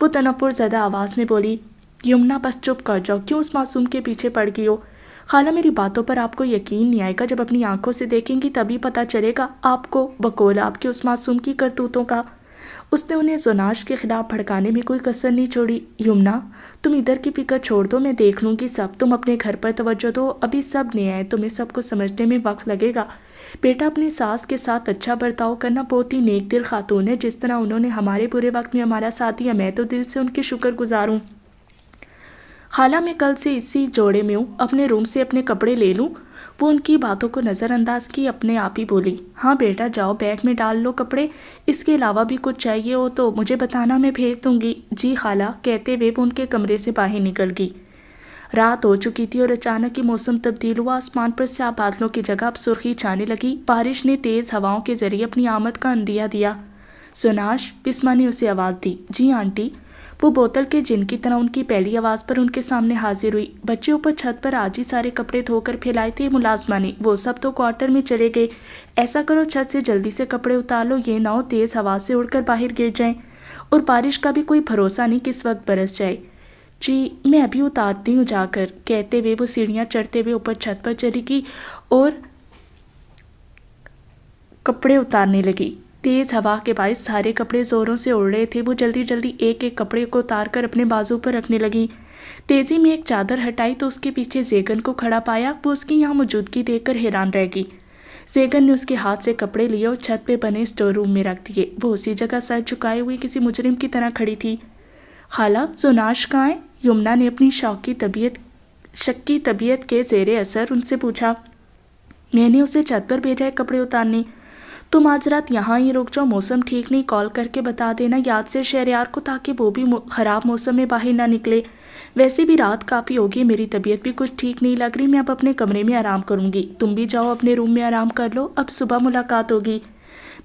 وہ تنفر زدہ آواز میں بولی، یمنا بس چپ کر جاؤ، کیوں اس معصوم کے پیچھے پڑ گئی ہو؟ خالہ میری باتوں پر آپ کو یقین نہیں آئے گا، جب اپنی آنکھوں سے دیکھیں گی تبھی پتہ چلے گا آپ کو، بقول آپ کے اس معصوم کی کرتوتوں کا۔ اس نے انہیں زناش کے خلاف بھڑکانے میں کوئی کسر نہیں چھوڑی۔ یمنا تم ادھر کی فکر چھوڑ دو، میں دیکھ لوں گی سب، تم اپنے گھر پر توجہ دو، ابھی سب نئے آئے، تمہیں سب کو سمجھنے میں وقت لگے گا۔ بیٹا اپنی ساس کے ساتھ اچھا برتاؤ کرنا، بہت ہی نیک دل خاتون ہے، جس طرح انہوں نے ہمارے برے وقت میں ہمارا ساتھ دیا، میں تو دل سے ان کی شکر گزار ہوں۔ خالہ میں کل سے اسی جوڑے میں ہوں، اپنے روم سے اپنے کپڑے لے لوں؟ وہ ان کی باتوں کو نظر انداز کی اپنے آپ ہی بولی، ہاں بیٹا جاؤ بیگ میں ڈال لو کپڑے، اس کے علاوہ بھی کچھ چاہیے ہو تو مجھے بتانا، میں بھیج دوں گی۔ جی خالہ کہتے ہوئے وہ ان کے کمرے سے باہر نکل گئی۔ رات ہو چکی تھی اور اچانک ہی موسم تبدیل ہوا، آسمان پر سیاہ بادلوں کی جگہ اب سرخی چھانے لگی، بارش نے تیز ہواؤں کے ذریعے اپنی آمد کا اندیا دیا۔ زناش، بسما نے اسے آواز دی۔ جی آنٹی۔ وہ بوتل کے جن کی طرح ان کی پہلی آواز پر ان کے سامنے حاضر ہوئی۔ بچے اوپر چھت پر آج ہی سارے کپڑے دھو کر پھیلائے تھے ملازمہ نے، وہ سب تو کوارٹر میں چلے گئے۔ ایسا کرو چھت سے جلدی سے کپڑے اتار لو، یہ نہ ہو تیز ہوا سے اڑ کر باہر گر جائیں، اور بارش کا بھی کوئی بھروسہ نہیں کس وقت برس جائے۔ جی میں ابھی اتارتی ہوں جا کر، کہتے ہوئے وہ سیڑھیاں چڑھتے ہوئے اوپر چھت پر چلی گئی اور کپڑے اتارنے لگی۔ تیز ہوا کے باعث سارے کپڑے زوروں سے اڑ رہے تھے، وہ جلدی جلدی ایک ایک کپڑے کو اتار کر اپنے بازو پر رکھنے لگی۔ تیزی میں ایک چادر ہٹائی تو اس کے پیچھے زیگن کو کھڑا پایا، وہ اس کی یہاں موجودگی دیکھ کر حیران رہ گئی۔ زیگن نے اس کے ہاتھ سے کپڑے لیے اور چھت پہ بنے اسٹور روم میں رکھ دیے، وہ اسی جگہ سر جھکائے ہوئے کسی مجرم کی طرح کھڑی تھی۔ خالہ زناش کہاں ہے؟ یمنا نے اپنی شکی طبیعت کے زیر اثر ان سے پوچھا۔ میں نے اسے چھت پر بھیجا ہے کپڑے اتارنے۔ تم آج رات یہاں ہی رک جاؤ، موسم ٹھیک نہیں، کال کر کے بتا دینا یاد سے شہریار کو، تاکہ وہ بھی خراب موسم میں باہر نہ نکلے۔ ویسے بھی رات کافی ہوگی، میری طبیعت بھی کچھ ٹھیک نہیں لگ رہی، میں اب اپنے کمرے میں آرام کروں گی، تم بھی جاؤ اپنے روم میں آرام کر لو، اب صبح ملاقات ہوگی۔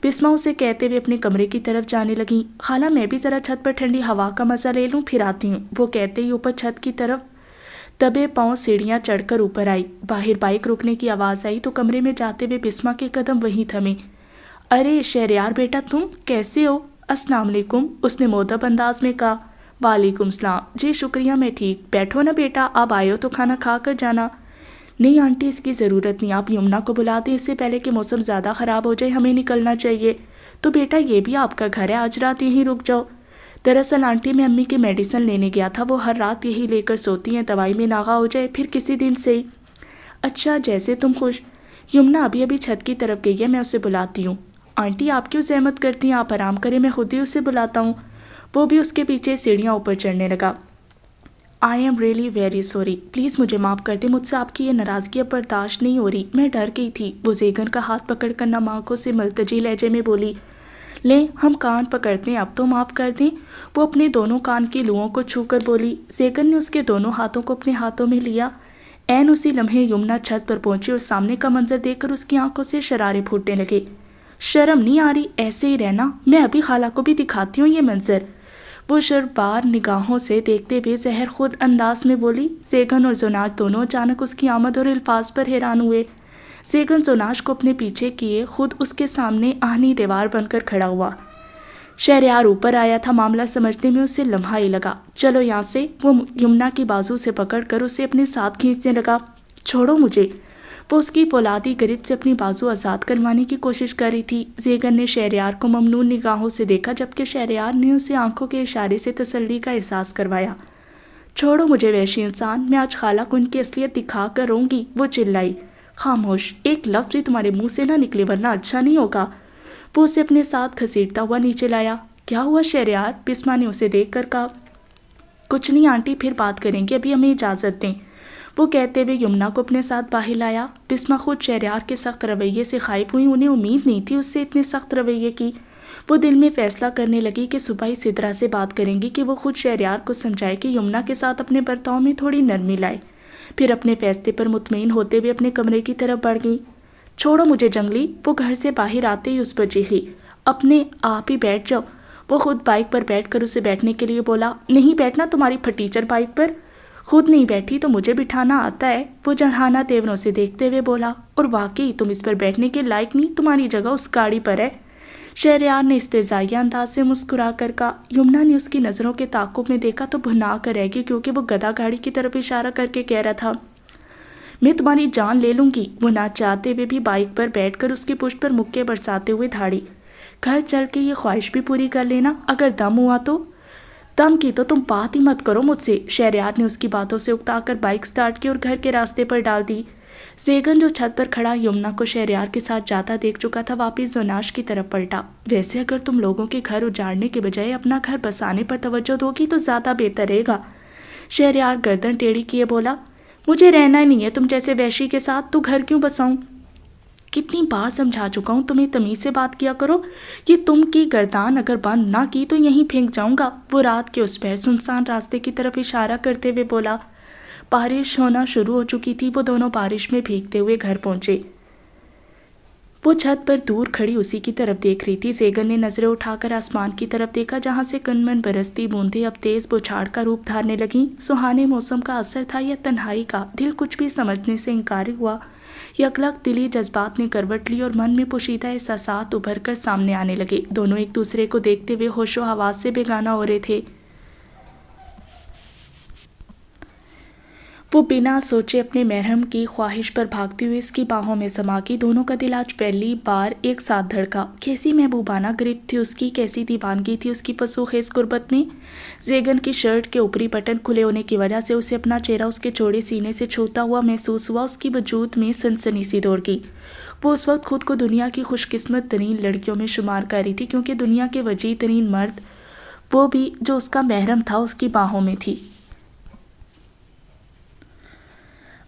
بسما اسے کہتے ہوئے اپنے کمرے کی طرف جانے لگیں۔ خالہ میں بھی ذرا چھت پر ٹھنڈی ہوا کا مزہ لے لوں، پھر آتی ہوں، وہ کہتے ہی اوپر چھت کی طرف دبے پاؤں سیڑھیاں چڑھ کر اوپر آئی۔ باہر بائک رکنے کی آواز آئی تو کمرے میں جاتے ہوئے بسما کے قدم وہیں تھمے۔ ارے شہریار بیٹا تم کیسے ہو؟ السلام علیکم، اس نے مؤدب انداز میں کہا۔ وعلیکم السلام، جی شکریہ میں ٹھیک، بیٹھو نا بیٹا، آپ آئے ہو تو کھانا کھا کر جانا۔ نہیں آنٹی اس کی ضرورت نہیں، آپ یمنا کو بلا دیں، اس سے پہلے کہ موسم زیادہ خراب ہو جائے، ہمیں نکلنا چاہیے۔ تو بیٹا یہ بھی آپ کا گھر ہے، آج رات یہیں رک جاؤ۔ دراصل آنٹی میں امی کی میڈیسن لینے گیا تھا، وہ ہر رات یہی لے کر سوتی ہیں، دوائی میں ناغہ ہو جائے پھر کسی دن سے ہی۔ اچھا جیسے تم خوش۔ یمنا ابھی چھت کی طرف گئی ہے، میں اسے بلاتی ہوں۔ آنٹی آپ کیوں زحمت کرتی ہیں، آپ آرام کریں، میں خود ہی اسے بلاتا ہوں۔ وہ بھی اس کے پیچھے سیڑھیاں اوپر چڑھنے لگا۔ I am really very sorry, please مجھے معاف کر دیں، مجھ سے آپ کی یہ ناراضگی اب برداشت نہیں ہو رہی، میں ڈر گئی تھی، وہ زیگن کا ہاتھ پکڑ کر نم آنکھوں سے ملتجی لہجے میں بولی۔ لیں ہم کان پکڑتے ہیں، اب تو معاف کر دیں، وہ اپنے دونوں کان کی لوؤں کو چھو کر بولی۔ زیگن نے اس کے دونوں ہاتھوں کو اپنے ہاتھوں میں لیا۔ عین اسی لمحے یمنا چھت پر پہنچی اور سامنے کا منظر دیکھ کر اس کی آنکھوں سے شرارے پھوٹنے لگے۔ شرم نہیں آ رہی ایسے ہی رہنا، میں ابھی خالہ کو بھی دکھاتی ہوں یہ منظر، وہ شربار نگاہوں سے دیکھتے ہوئے زہر خود انداز میں بولی۔ زیگن اور زناش دونوں اچانک اس کی آمد اور الفاظ پر حیران ہوئے۔ زیگن زناش کو اپنے پیچھے کیے خود اس کے سامنے آہنی دیوار بن کر کھڑا ہوا۔ شہریار اوپر آیا تھا، معاملہ سمجھنے میں اسے لمحہ ہی لگا۔ چلو یہاں سے، وہ یمنا کی بازو سے پکڑ کر اسے اپنے ساتھ کھینچنے لگا۔ چھوڑو مجھے، وہ اس کی فولادی گرفت سے اپنی بازو آزاد کروانے کی کوشش کر رہی تھی۔ زیگن نے شہریار کو ممنون نگاہوں سے دیکھا، جبکہ شہریار نے اسے آنکھوں کے اشارے سے تسلی کا احساس کروایا۔ چھوڑو مجھے وحشی انسان، میں آج خالہ کو ان کی اصلیت دکھا کر رہوں گی، وہ چلائی۔ خاموش، ایک لفظ ہی تمہارے منہ سے نہ نکلے ورنہ اچھا نہیں ہوگا۔ وہ اسے اپنے ساتھ گھسیٹتا ہوا نیچے لایا۔ کیا ہوا شہریار؟ بسما نے اسے دیکھ کر کہا۔ کچھ نہیں آنٹی، پھر بات کریں گے، ابھی ہمیں اجازت دیں، وہ کہتے ہوئے یمنا کو اپنے ساتھ باہر لایا۔ بسما خود شہریار کے سخت رویے سے خائف ہوئی، انہیں امید نہیں تھی اس سے اتنے سخت رویے کی۔ وہ دل میں فیصلہ کرنے لگی کہ صبح ہی سدرا سے بات کریں گی کہ وہ خود شہریار کو سمجھائے کہ یمنا کے ساتھ اپنے برتاؤ میں تھوڑی نرمی لائے۔ پھر اپنے فیصلے پر مطمئن ہوتے ہوئے اپنے کمرے کی طرف بڑھ گئی۔ چھوڑو مجھے جنگلی، وہ گھر سے باہر آتے ہی اس پر چیخی۔ اپنے آپ ہی بیٹھ جاؤ، وہ خود بائک پر بیٹھ کر اسے بیٹھنے کے لیے بولا۔ نہیں بیٹھنا تمہاری پھٹیچر بائک پر، خود نہیں بیٹھی تو مجھے بٹھانا آتا ہے، وہ جرحانہ تیوروں سے دیکھتے ہوئے بولا۔ اور واقعی تم اس پر بیٹھنے کے لائق نہیں، تمہاری جگہ اس گاڑی پر ہے۔ شہریار نے استہزائیہ انداز سے مسکرا کر کہا۔ یمنا نے اس کی نظروں کے تعاقب میں دیکھا تو بھنا کر رہ گئی، کیونکہ وہ گدھا گاڑی کی طرف اشارہ کر کے کہہ رہا تھا، میں تمہاری جان لے لوں گی۔ وہ نہ چاہتے ہوئے بھی بائک پر بیٹھ کر اس کی پشت پر مکے برساتے ہوئے دھاڑی۔ گھر چل کے یہ خواہش بھی پوری کر لینا، اگر دم ہوا تو۔ دم کی تو تم بات ہی مت کرو مجھ سے۔ شہریار نے اس کی باتوں سے اکتا کر بائک سٹارٹ کی اور گھر کے راستے پر ڈال دی۔ زیگن جو چھت پر کھڑا یمنا کو شہریار کے ساتھ جاتا دیکھ چکا تھا، واپس زناش کی طرف پلٹا۔ ویسے اگر تم لوگوں کے گھر اجاڑنے کے بجائے اپنا گھر بسانے پر توجہ دو گی تو زیادہ بہتر رہے گا۔ شہریار گردن ٹیڑھی کیے بولا، مجھے رہنا ہی نہیں ہے تم جیسے وحشی کے ساتھ، تو گھر کیوں بساؤں؟ کتنی بار سمجھا چکا ہوں تمہیں تمیز سے بات کیا کرو، یہ تم کی گردان اگر بند نہ کی تو یہیں پھینک جاؤں گا۔ وہ رات کے اس پہر سنسان راستے کی طرف اشارہ کرتے ہوئے بولا۔ بارش ہونا شروع ہو چکی تھی، وہ دونوں بارش میں بھیگتے ہوئے گھر پہنچے۔ وہ چھت پر دور کھڑی اسی کی طرف دیکھ رہی تھی۔ زیگن نے نظریں اٹھا کر آسمان کی طرف دیکھا، جہاں سے کنمن برستی بوندیں اب تیز بچھاڑ کا روپ دھارنے لگیں۔ سہانے موسم کا اثر تھا یا تنہائی کا؟ دل کچھ بھی سمجھنے سے انکاری ہوا۔ یکلخت دلی جذبات نے کروٹ لی اور من میں پوشیدہ احساسات ابھر کر سامنے آنے لگے۔ دونوں ایک دوسرے کو دیکھتے ہوئے ہوش و حواس سے بیگانہ ہو رہے تھے۔ وہ بنا سوچے اپنے محرم کی خواہش پر بھاگتی ہوئی اس کی باہوں میں سما گئی۔ دونوں کا دل آج پہلی بار ایک ساتھ دھڑکا۔ کیسی محبوبانہ گرفت تھی اس کی، کیسی دیوانگی تھی اس کی پسو خیز قربت میں۔ زیگن کی شرٹ کے اوپری بٹن کھلے ہونے کی وجہ سے اسے اپنا چہرہ اس کے چوڑے سینے سے چھوتا ہوا محسوس ہوا۔ اس کی وجود میں سنسنی سی دوڑ گئی۔ وہ اس وقت خود کو دنیا کی خوش قسمت ترین لڑکیوں میں شمار کر رہی تھی، کیونکہ دنیا کے وجیح ترین مرد، وہ بھی جو اس کا محرم تھا، اس کی باہوں میں تھی۔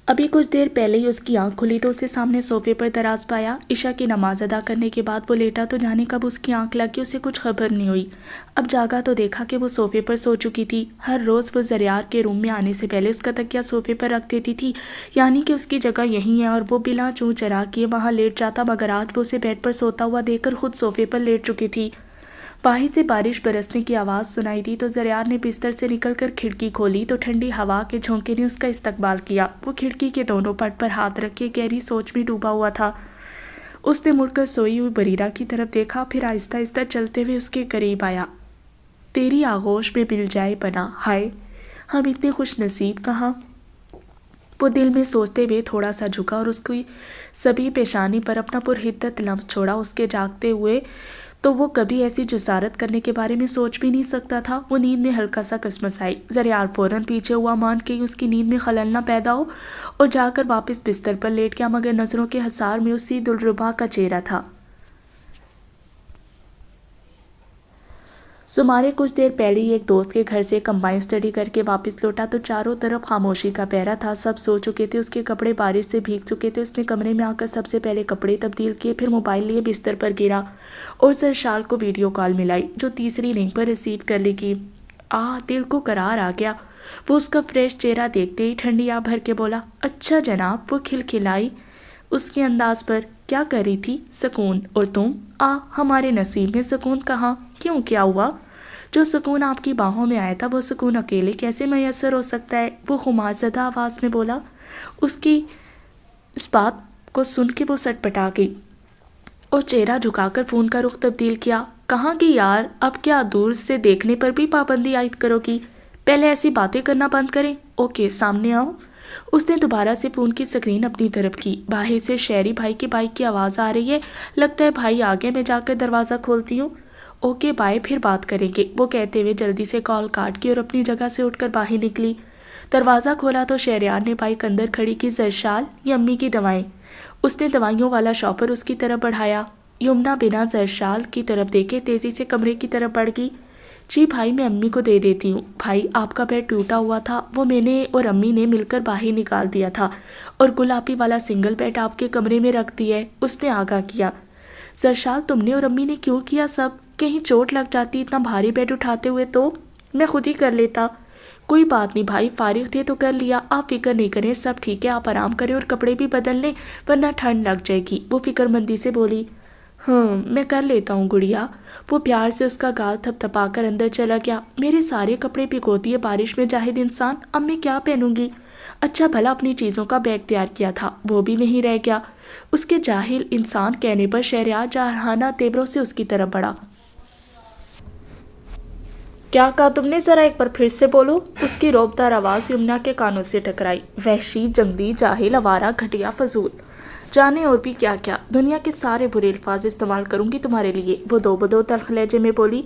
ابھی کچھ دیر پہلے ہی اس کی آنکھ کھلی تو اسے سامنے صوفے پر دراز پایا۔ عشاء کی نماز ادا کرنے کے بعد وہ لیٹا تو جانے کب اس کی آنکھ لگ گئی، اسے کچھ خبر نہیں ہوئی۔ اب جاگا تو دیکھا کہ وہ صوفے پر سو چکی تھی۔ ہر روز وہ زریار کے روم میں آنے سے پہلے اس کا تکیہ صوفے پر رکھ دیتی تھی، یعنی کہ اس کی جگہ یہیں ہے، اور وہ بلا چوں چرا کیے وہاں لیٹ جاتا، مگر آج وہ اسے بیڈ پر سوتا ہوا دیکھ کر خود صوفے پر لیٹ چکی تھی۔ باہر سے بارش برسنے کی آواز سنائی دی تو زریار نے بستر سے نکل کر کھڑکی کھولی تو ٹھنڈی ہوا کے جھونکے نے اس کا استقبال کیا۔ وہ کھڑکی کے دونوں پٹ پر ہاتھ رکھ کے گہری سوچ میں ڈوبا ہوا تھا۔ اس نے مڑ کر سوئی ہوئی بریرہ کی طرف دیکھا، پھر آہستہ آہستہ چلتے ہوئے اس کے قریب آیا۔ تیری آغوش میں مل جائے پناہ، ہائے ہم اتنے خوش نصیب کہاں۔ وہ دل میں سوچتے ہوئے تھوڑا سا جھکا اور اس کی سبھی پیشانی پر اپنا پرحدت لمس چھوڑا۔ اس کے جاگتے ہوئے تو وہ کبھی ایسی جسارت کرنے کے بارے میں سوچ بھی نہیں سکتا تھا۔ وہ نیند میں ہلکا سا کسمسائی۔ زریار فوراً پیچھے ہوا، مان کے اس کی نیند میں خلل نہ پیدا ہو، اور جا کر واپس بستر پر لیٹ گیا، مگر نظروں کے حصار میں اسی دلربا کا چہرہ تھا۔ سمارے کچھ دیر پہلے ہی ایک دوست کے گھر سے کمبائن اسٹڈی کر کے واپس لوٹا تو چاروں طرف خاموشی کا پہرا تھا۔ سب سو چکے تھے، اس کے کپڑے بارش سے بھیگ چکے تھے۔ اس نے کمرے میں آ کر سب سے پہلے کپڑے تبدیل کیے، پھر موبائل لیے بستر پر گرا اور سرشال کو ویڈیو کال ملائی، جو تیسری رنگ پر ریسیو کر لی گئی۔ دل کو قرار آ گیا۔ وہ اس کا فریش چہرہ دیکھتے ہی ٹھنڈی آہ بھر کے بولا، اچھا جناب۔ وہ کھلکھلائی اس کے انداز پر۔ کیا کر رہی تھی؟ سکون۔ اور تم؟ ہمارے نصیب میں سکون کہاں؟ کیوں، کیا ہوا؟ جو سکون آپ کی باہوں میں آیا تھا، وہ سکون اکیلے کیسے میسر ہو سکتا ہے؟ وہ خمار زدہ آواز میں بولا۔ اس کی اس بات کو سن کے وہ سٹ پٹا گئی اور چہرہ جھکا کر فون کا رخ تبدیل کیا۔ کہاں گئی یار؟ اب کیا دور سے دیکھنے پر بھی پابندی عائد کرو گی؟ پہلے ایسی باتیں کرنا بند کریں۔ اوکے، سامنے آؤ۔ اس نے دوبارہ سے فون کی سکرین اپنی طرف کی۔ باہر سے شہری بھائی کی بائک کی آواز آ رہی ہے، لگتا ہے بھائی آگے، میں جا کر دروازہ کھولتی ہوں۔ اوکے بائے، پھر بات کریں گے، وہ کہتے ہوئے جلدی سے کال کاٹ کی اور اپنی جگہ سے اٹھ کر باہر نکلی۔ دروازہ کھولا تو شہریار نے بائک اندر کھڑی کی۔ زرشال، یہ امی کی دوائیں۔ اس نے دوائیوں والا شاپر اس کی طرف بڑھایا۔ یمنا بنا زرشال کی طرف دیکھے تیزی سے کمرے کی طرف بڑھ گئی۔ جی بھائی، میں امی کو دے دیتی ہوں۔ بھائی، آپ کا بیڈ ٹوٹا ہوا تھا، وہ میں نے اور امی نے مل کر باہر نکال دیا تھا، اور گلابی والا سنگل بیڈ آپ کے کمرے میں رکھ دیا ہے، اس نے آگاہ کیا۔ زرشال، تم نے اور امی نے کیوں کیا سب؟ کہیں چوٹ لگ جاتی اتنا بھاری بیڈ اٹھاتے ہوئے تو؟ میں خود ہی کر لیتا۔ کوئی بات نہیں بھائی، فارغ تھے تو کر لیا، آپ فکر نہیں کریں، سب ٹھیک ہے، آپ آرام کریں اور کپڑے بھی بدل لیں ورنہ ٹھنڈ لگ جائے گی، وہ فکر مندی سے بولی۔ میں کر لیتا ہوں گڑیا۔ وہ پیار سے اس کا گال تھپ تھپا کر اندر چلا گیا۔ میرے سارے کپڑے بھگو دیے بارش میں جاہد انسان، اب میں کیا پہنوں گی؟ اچھا بھلا اپنی چیزوں کا بیگ تیار کیا تھا، وہ بھی نہیں رہ گیا۔ اس کے جاہل انسان کہنے پر شہریار جارحانہ تیوروں سے اس کی طرف بڑھا۔ کیا کہا تم نے؟ ذرا ایک بار پھر سے بولو۔ اس کی روبدار آواز یمنا کے کانوں سے ٹکرائی۔ وحشی، جنگلی، جاہل، آوارہ، گھٹیا، فضول، جانے اور بھی کیا کیا، دنیا کے سارے برے الفاظ استعمال کروں گی تمہارے لیے، وہ دو بدو تلخ لہجے میں بولی۔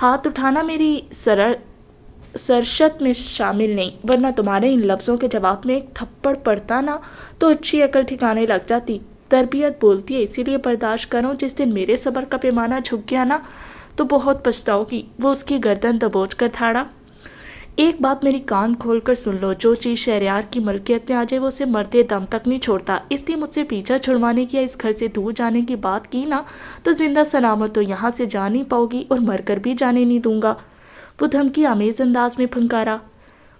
ہاتھ اٹھانا میری سرشت میں شامل نہیں، ورنہ تمہارے ان لفظوں کے جواب میں ایک تھپڑ پڑتا نا تو اچھی عقل ٹھکانے لگ جاتی۔ تربیت بولتی ہے، اسی لیے برداشت کرو، جس دن میرے صبر کا پیمانہ جھک گیا نا تو بہت پچھتاؤ گی۔ وہ اس کی گردن دبوچ کر تھاڑا۔ ایک بات میری کان کھول کر سن لو، جو چیز شہریار کی ملکیت میں آ جائے وہ اسے مرتے دم تک نہیں چھوڑتا، اس لیے مجھ سے پیچھا چھڑوانے کی یا اس گھر سے دور جانے کی بات کی نا تو زندہ سلامت تو یہاں سے جا نہیں پاؤ گی اور مر کر بھی جانے نہیں دوں گا۔ وہ دھمکی آمیز انداز میں پھنکارا۔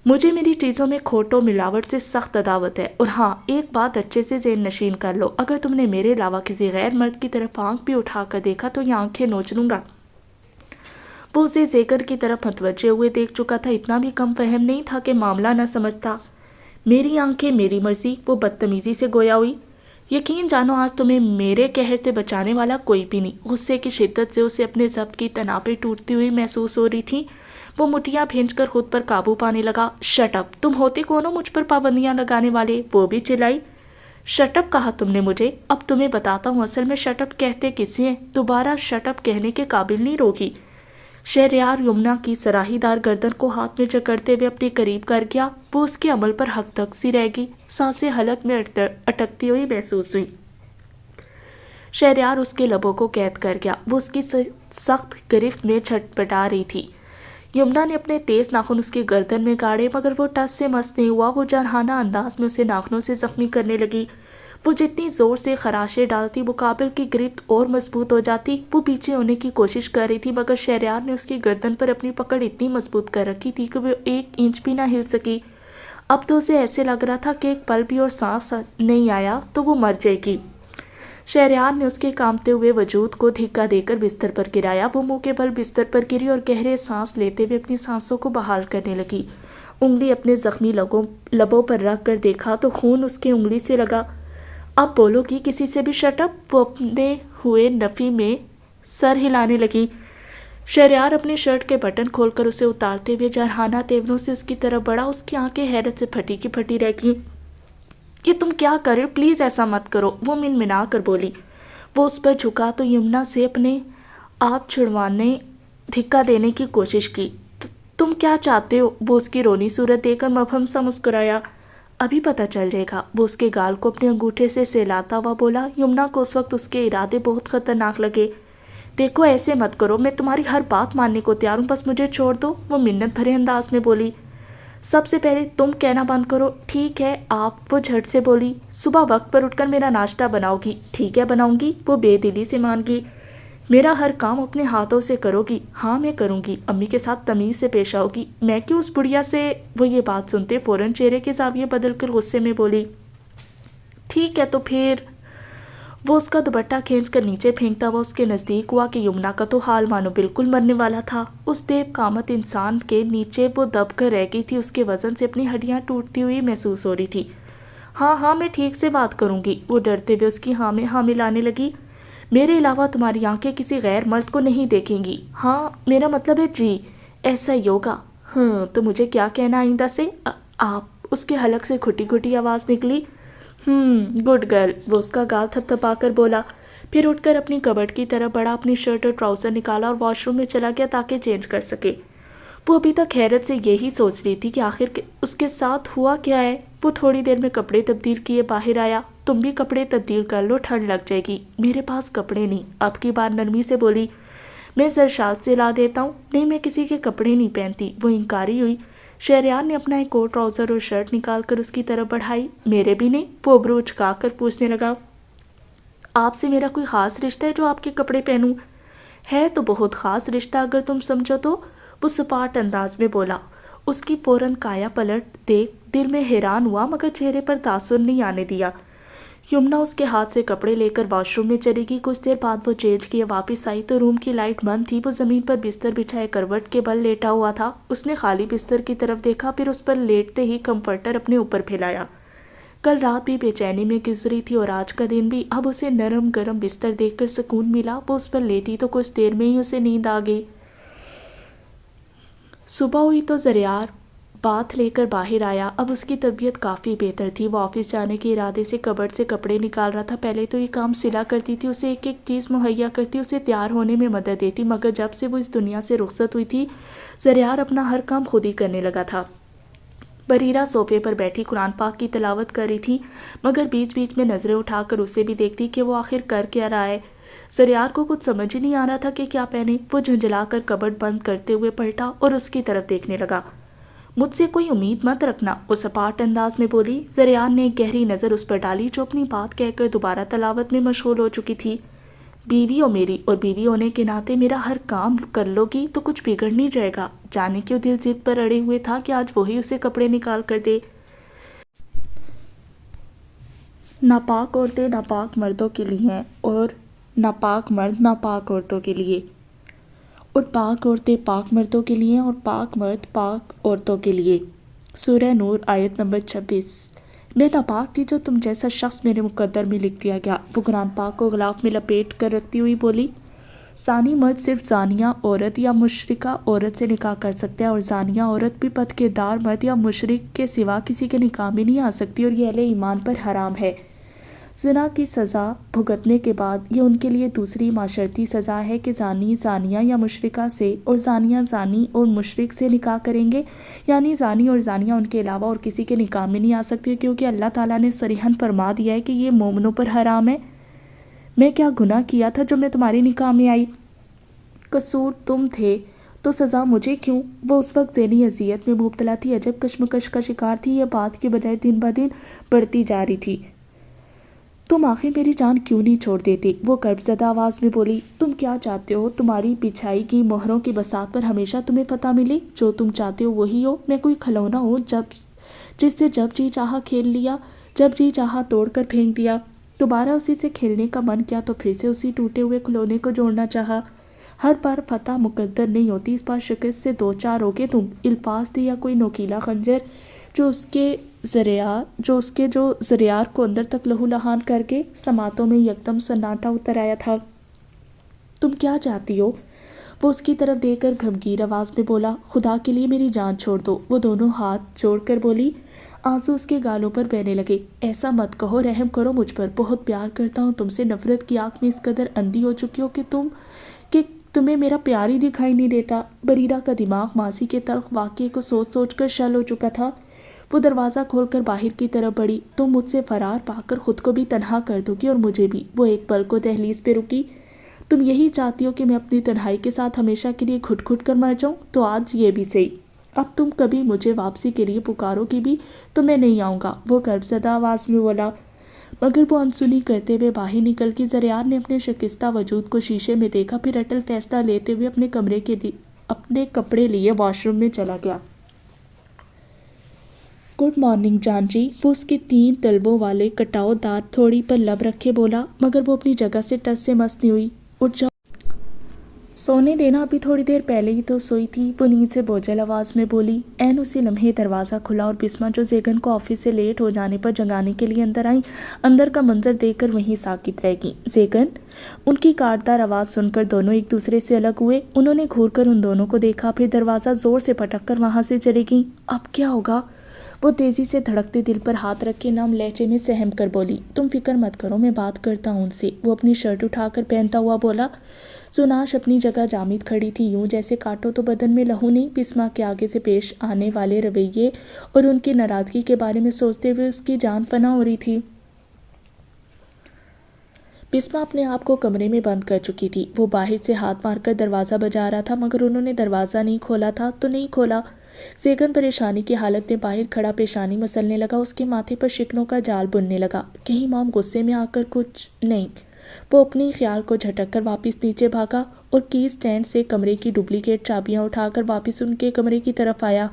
مجھے میری چیزوں میں کھوٹ و ملاوٹ سے سخت عداوت ہے، اور ہاں ایک بات اچھے سے ذہن نشین کر لو، اگر تم نے میرے علاوہ کسی غیر مرد کی طرف آنکھ بھی اٹھا کر دیکھا تو یہ آنکھیں نوچ لوں گا۔ وہ اسے زیگر کی طرف متوجہ ہوئے دیکھ چکا تھا، اتنا بھی کم فہم نہیں تھا کہ معاملہ نہ سمجھتا۔ میری آنکھیں میری مرضی، وہ بدتمیزی سے گویا ہوئی۔ یقین جانو آج تمہیں میرے قہر سے بچانے والا کوئی بھی نہیں۔ غصے کی شدت سے اسے اپنے ضبط کی تنابیں ٹوٹتی ہوئی محسوس ہو رہی تھیں۔ وہ مٹھیاں بھینچ کر خود پر قابو پانے لگا۔ شٹ اپ، تم ہوتے کون ہو مجھ پر پابندیاں لگانے والے؟ وہ بھی چلائی۔ شٹ اپ کہا تم نے مجھے؟ اب تمہیں بتاتا ہوں اصل میں شٹ اپ کہتے کسے ہیں، دوبارہ شٹ اپ کہنے کے قابل نہیں روکی۔ شہریار یمنا کی سراہی دار گردن کو ہاتھ میں جکڑتے ہوئے اپنے قریب کر گیا۔ وہ اس کے عمل پر حق تک سی رہ گئی، سانسیں حلق میں اٹکتی ہوئی محسوس ہوئی۔ شہریار اس کے لبوں کو قید کر گیا، وہ اس کی سخت گرفت میں چھٹپٹا رہی تھی۔ یمنا نے اپنے تیز ناخن اس کی گردن میں گاڑے، مگر وہ ٹس سے مس نہیں ہوا۔ وہ جارحانہ انداز میں اسے ناخنوں سے زخمی کرنے لگی۔ وہ جتنی زور سے خراشیں ڈالتی مقابل کی گرفت اور مضبوط ہو جاتی۔ وہ پیچھے ہونے کی کوشش کر رہی تھی، مگر شہریار نے اس کی گردن پر اپنی پکڑ اتنی مضبوط کر رکھی تھی کہ وہ 1 انچ بھی نہ ہل سکی۔ اب تو اسے ایسے لگ رہا تھا کہ ایک پل بھی اور سانس نہیں آیا تو وہ مر جائے گی۔ شہریار نے اس کے کانپتے ہوئے وجود کو دھکا دے کر بستر پر گرایا۔ وہ منہ کے بل بستر پر گری اور گہرے سانس لیتے ہوئے اپنی سانسوں کو بحال کرنے لگی۔ انگلی اپنے زخمی لبوں پر رکھ کر دیکھا تو خون اس کے انگلی سے لگا۔ اب بولو گی کسی سے بھی شٹ اپ؟ وہ اپنے ہوئے نفی میں سر ہلانے لگی۔ شہریار اپنی شرٹ کے بٹن کھول کر اسے اتارتے ہوئے جارحانہ تیوروں سے اس کی طرف بڑھا۔ اس کی آنکھیں حیرت سے پھٹی کی پھٹی رہ گئیں۔ یہ تم کیا کر رہے ہو؟ پلیز ایسا مت کرو، وہ منمنا کر بولی۔ وہ اس پر جھکا تو یمنا سے اپنے آپ چھڑوانے دھکا دینے کی کوشش کی۔ تم کیا چاہتے ہو؟ وہ اس کی رونی صورت دیکھ کر مبہم سا مسکرایا۔ ابھی پتہ چل جائے گا، وہ اس کے گال کو اپنے انگوٹھے سے سہلاتا ہوا بولا۔ یمنا کو اس وقت اس کے ارادے بہت خطرناک لگے۔ دیکھو ایسے مت کرو، میں تمہاری ہر بات ماننے کو تیار ہوں، بس مجھے چھوڑ دو، وہ منت بھرے انداز میں بولی۔ سب سے پہلے تم کہنا بند کرو۔ ٹھیک ہے آپ، وہ جھٹ سے بولی۔ صبح وقت پر اٹھ کر میرا ناشتہ بناؤ گی؟ ٹھیک ہے بناؤں گی، وہ بے دلی سے مان گئی۔ میرا ہر کام اپنے ہاتھوں سے کرو گی؟ ہاں میں کروں گی۔ امی کے ساتھ تمیز سے پیش آؤ گی؟ میں کیوں اس بڑھیا سے؟ وہ یہ بات سنتے فوراً چہرے کے زاویے بدل کر غصے میں بولی۔ ٹھیک ہے تو پھر؟ وہ اس کا دوپٹہ کھینچ کر نیچے پھینکتا ہوا اس کے نزدیک ہوا کہ یمنا کا تو حال مانو بالکل مرنے والا تھا۔ اس دیو قامت انسان کے نیچے وہ دب کر رہ گئی تھی، اس کے وزن سے اپنی ہڈیاں ٹوٹتی ہوئی محسوس ہو رہی تھی۔ ہاں ہاں میں ٹھیک سے بات کروں گی، وہ ڈرتے ہوئے اس کی ہاں میں ہاں ملانے لگی۔ میرے علاوہ تمہاری آنکھیں کسی غیر مرد کو نہیں دیکھیں گی؟ ہاں میرا مطلب ہے جی، ایسا ہی ہوگا۔ ہاں تو مجھے کیا کہنا آئندہ سے؟ آپ، اس کے حلق سے گھٹی گھٹی آواز نکلی۔ گڈ گرل، وہ اس کا گال تھپ تھپا کر بولا، پھر اٹھ کر اپنی کبٹ کی طرف بڑھا، اپنی شرٹ اور ٹراؤزر نکالا اور واش روم میں چلا گیا تاکہ چینج کر سکے۔ وہ ابھی تک حیرت سے یہی سوچ رہی تھی کہ آخر اس کے ساتھ ہوا کیا ہے۔ وہ تھوڑی دیر میں کپڑے تبدیل کیے باہر آیا۔ تم بھی کپڑے تبدیل کر لو، ٹھنڈ لگ جائے گی۔ میرے پاس کپڑے نہیں، اب کی بار نرمی سے بولی۔ میں زرشاد سے لا دیتا ہوں۔ نہیں میں کسی کے کپڑے نہیں پہنتی، وہ انکاری ہوئی۔ شہریار نے اپنا ایک کوٹ، ٹراؤزر اور شرٹ نکال کر اس کی طرف بڑھائی۔ میرے بھی نہیں، وہ ابرو اچکا کر پوچھنے لگا۔ آپ سے میرا کوئی خاص رشتہ ہے جو آپ کے کپڑے پہنوں؟ ہے تو بہت خاص رشتہ اگر تم سمجھو تو، وہ سپاٹ انداز میں بولا۔ اس کی فوراً کایا پلٹ دیکھ دل میں حیران ہوا، مگر چہرے پر تاثر نہیں آنے دیا۔ یمنا اس کے ہاتھ سے کپڑے لے کر واش روم میں چلی گئی۔ کچھ دیر بعد وہ چینج کیے واپس آئی تو روم کی لائٹ بند تھی۔ وہ زمین پر بستر بچھائے کروٹ کے بل لیٹا ہوا تھا۔ اس نے خالی بستر کی طرف دیکھا، پھر اس پر لیٹتے ہی کمفرٹر اپنے اوپر پھیلایا۔ کل رات بھی بے چینی میں گزری تھی اور آج کا دن بھی۔ اب اسے نرم گرم بستر دیکھ کر سکون ملا۔ وہ اس پر لیٹی تو کچھ دیر میں ہی اسے نیند آ گئی۔ صبح ہوئی تو زریار باتھ لے کر باہر آیا۔ اب اس کی طبیعت کافی بہتر تھی۔ وہ آفس جانے کے ارادے سے کبرڈ سے کپڑے نکال رہا تھا۔ پہلے تو یہ کام سلا کرتی تھی، اسے ایک ایک چیز مہیا کرتی، اسے تیار ہونے میں مدد دیتی، مگر جب سے وہ اس دنیا سے رخصت ہوئی تھی زریار اپنا ہر کام خود ہی کرنے لگا تھا۔ بریرہ صوفے پر بیٹھی قرآن پاک کی تلاوت کر رہی تھی، مگر بیچ بیچ میں نظریں اٹھا کر اسے بھی دیکھتی کہ وہ آخر کر کیا رہا ہے۔ زریار کو کچھ سمجھ ہی نہیں آ رہا تھا کہ کیا پہنے۔ وہ جھنجھلا کر کبرڈ بند کرتے ہوئے پلٹا اور اس کی طرف دیکھنے لگا۔ مجھ سے کوئی امید مت رکھنا، وہ سپاٹ انداز میں بولی۔ زریار نے ایک گہری نظر اس پر ڈالی جو اپنی بات کہہ کر دوبارہ تلاوت میں مشغول ہو چکی تھی۔ بیوی ہو میری، اور بیوی ہونے کے ناطے میرا ہر کام کر لو گی تو کچھ بگڑ نہیں جائے گا۔ جانے کیوں دل ضد پر اڑے ہوئے تھا کہ آج وہی اسے کپڑے نکال کر دے۔ ناپاک عورتیں ناپاک مردوں کے لیے ہیں، اور ناپاک مرد ناپاک عورتوں کے لیے، اور پاک عورتیں پاک مردوں کے لیے اور پاک مرد پاک عورتوں کے لیے۔ سورہ نور آیت نمبر 26۔ میں ناپاک تھی جو تم جیسا شخص میرے مقدر میں لکھ دیا گیا، وہ قرآن پاک کو غلاف میں لپیٹ کر رکھتی ہوئی بولی۔ زانی مرد صرف زانیہ عورت یا مشرکہ عورت سے نکاح کر سکتا ہے، اور زانیہ عورت بھی بد کردار مرد یا مشرک کے سوا کسی کے نکاح میں نہیں آ سکتی، اور یہ اہل ایمان پر حرام ہے۔ زنا کی سزا بھگتنے کے بعد یہ ان کے لیے دوسری معاشرتی سزا ہے کہ زانی زانیہ یا مشرکہ سے اور زانیہ زانی اور مشرک سے نکاح کریں گے، یعنی زانی اور زانیہ ان کے علاوہ اور کسی کے نکاح میں نہیں آ سکتی، کیونکہ اللہ تعالیٰ نے صریحاً فرما دیا ہے کہ یہ مومنوں پر حرام ہے۔ میں کیا گناہ کیا تھا جو میں تمہاری نکاح میں آئی؟ قصور تم تھے تو سزا مجھے کیوں؟ وہ اس وقت ذہنی اذیت میں مبتلا تھی، عجب کشمکش کا شکار تھی۔ یہ بات کے بجائے دن بدن بڑھتی جا رہی تھی۔ تم آخر میری جان کیوں نہیں چھوڑ دیتے؟ وہ کرب زدہ آواز میں بولی۔ تم کیا چاہتے ہو؟ تمہاری بچھائی کی مہروں کی بساط پر ہمیشہ تمہیں فتح ملے؟ جو تم چاہتے ہو وہی ہو؟ میں کوئی کھلونا ہوں جس سے جب جی چاہا کھیل لیا، جب جی چاہا توڑ کر پھینک دیا؟ دوبارہ اسی سے کھیلنے کا من کیا تو پھر سے اسی ٹوٹے ہوئے کھلونے کو جوڑنا چاہا۔ ہر بار فتح مقدر نہیں ہوتی، اس بار شکست سے دو چار ہوگے تم۔ الفاظ تھے یا کوئی نوکیلا خنجر جو اس کے زریار کو اندر تک لہو لہان کر کے سماعتوں میں یکدم سناٹا اتر آیا تھا۔ تم کیا چاہتی ہو؟ وہ اس کی طرف دیکھ کر گھمگیر آواز میں بولا۔ خدا کے لیے میری جان چھوڑ دو، وہ دونوں ہاتھ جوڑ کر بولی۔ آنسو اس کے گالوں پر بہنے لگے۔ ایسا مت کہو، رحم کرو مجھ پر، بہت پیار کرتا ہوں تم سے، نفرت کی آنکھ میں اس قدر اندھی ہو چکی ہو کہ تمہیں میرا پیار ہی دکھائی نہیں دیتا۔ بریرہ کا دماغ ماضی کے تلخ واقعے کو سوچ سوچ کر شل ہو چکا تھا۔ وہ دروازہ کھول کر باہر کی طرف بڑھی۔ تم مجھ سے فرار پا کر خود کو بھی تنہا کر دو گی اور مجھے بھی۔ وہ ایک پل کو دہلیز پہ رکی۔ تم یہی چاہتی ہو کہ میں اپنی تنہائی کے ساتھ ہمیشہ کے لیے گھٹ گھٹ کر مر جاؤں؟ تو آج یہ بھی صحیح، اب تم کبھی مجھے واپسی کے لیے پکارو گی بھی تو میں نہیں آؤں گا، وہ کرب زدہ آواز میں بولا۔ مگر وہ انسنی کرتے ہوئے باہر نکل گئی۔ زریار نے اپنے شکستہ وجود کو شیشے میں دیکھا، پھر اٹل فیصلہ لیتے ہوئے اپنے کپڑے لیے واش روم میں چلا گیا۔ گڈ مارننگ جان جی، وہ اس کے 3 تلووں والے کٹاؤ دانت تھوڑی پر لب رکھے بولا، مگر وہ اپنی جگہ سے ٹس سے مس نہیں ہوئی۔ اٹھ جاؤ، سونے دینا، ابھی تھوڑی دیر پہلے ہی تو سوئی تھی، وہ نیند سے بوجھل آواز میں بولی۔ عین اسی لمحے دروازہ کھلا اور بسمہ جو زیگن کو آفس سے لیٹ ہو جانے پر جگانے کے لیے اندر آئیں، اندر کا منظر دیکھ کر وہیں ساکت رہ گئیں۔ زیگن؟ ان کی کاٹدار آواز سن کر دونوں ایک دوسرے سے الگ ہوئے۔ انہوں نے گھور کر ان دونوں کو دیکھا، پھر دروازہ زور سے پٹک کر وہاں سے چلی گئیں۔ اب کیا ہوگا؟ وہ تیزی سے دھڑکتے دل پر ہاتھ رکھے نرم لہجے میں سہم کر بولی۔ تم فکر مت کرو، میں بات کرتا ہوں ان سے، وہ اپنی شرٹ اٹھا کر پہنتا ہوا بولا۔ سوناش اپنی جگہ جامد کھڑی تھی، یوں جیسے کاٹو تو بدن میں لہو نہیں۔ بسمہ کے آگے سے پیش آنے والے رویے اور ان کی ناراضگی کے بارے میں سوچتے ہوئے اس کی جان پناہ ہو رہی تھی۔ بسمہ اپنے آپ کو کمرے میں بند کر چکی تھی۔ وہ باہر سے ہاتھ مار کر دروازہ بجا رہا تھا، مگر انہوں نے دروازہ نہیں کھولا تھا تو نہیں کھولا۔ زیگن پریشانی کی حالت میں باہر کھڑا پیشانی مسلنے لگا، اس کے ماتھے پر شکنوں کا جال بننے لگا۔ کہیں مام غصے میں آ کر کچھ نہیں؟ وہ اپنی خیال کو جھٹک کر واپس نیچے بھاگا اور کی سٹینڈ سے کمرے کی ڈپلیکیٹ چابیاں اٹھا کر واپس ان کے کمرے کی طرف آیا۔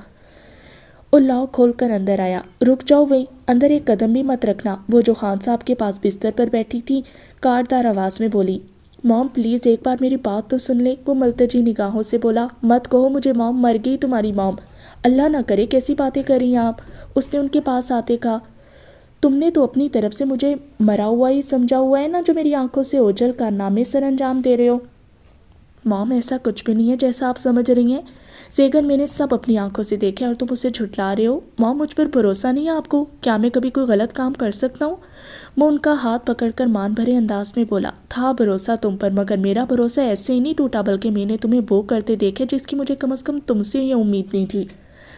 اور لاک کھول کر اندر آیا۔ رک جاؤ وہیں، اندر ایک قدم بھی مت رکھنا، وہ جو خان صاحب کے پاس بستر پر بیٹھی تھی کاٹدار آواز میں بولی۔ موم پلیز ایک بار میری بات تو سن لیں، وہ ملتجی نگاہوں سے بولا۔ مت کہو مجھے موم، مر گئی تمہاری موم، اللہ نہ کرے کیسی باتیں کر رہی ہیں آپ، اس نے ان کے پاس آتے کہا۔ تم نے تو اپنی طرف سے مجھے مرا ہوا ہی سمجھا ہوا ہے نا، جو میری آنکھوں سے اوجھل کارنامے سر انجام دے رہے ہو۔ موم ایسا کچھ بھی نہیں ہے جیسا آپ سمجھ رہی ہیں، زیگن میں نے سب اپنی آنکھوں سے دیکھے اور تم اسے جھٹلا رہے ہو۔ موم مجھ پر بھروسہ نہیں ہے آپ کو، کیا میں کبھی کوئی غلط کام کر سکتا ہوں؟ وہ ان کا ہاتھ پکڑ کر مان بھرے انداز میں بولا۔ تھا بھروسہ تم پر، مگر میرا بھروسہ ایسے ہی نہیں ٹوٹا، بلکہ میں نے تمہیں وہ کرتے دیکھے جس کی مجھے کم از کم تم سے یہ امید نہیں تھی۔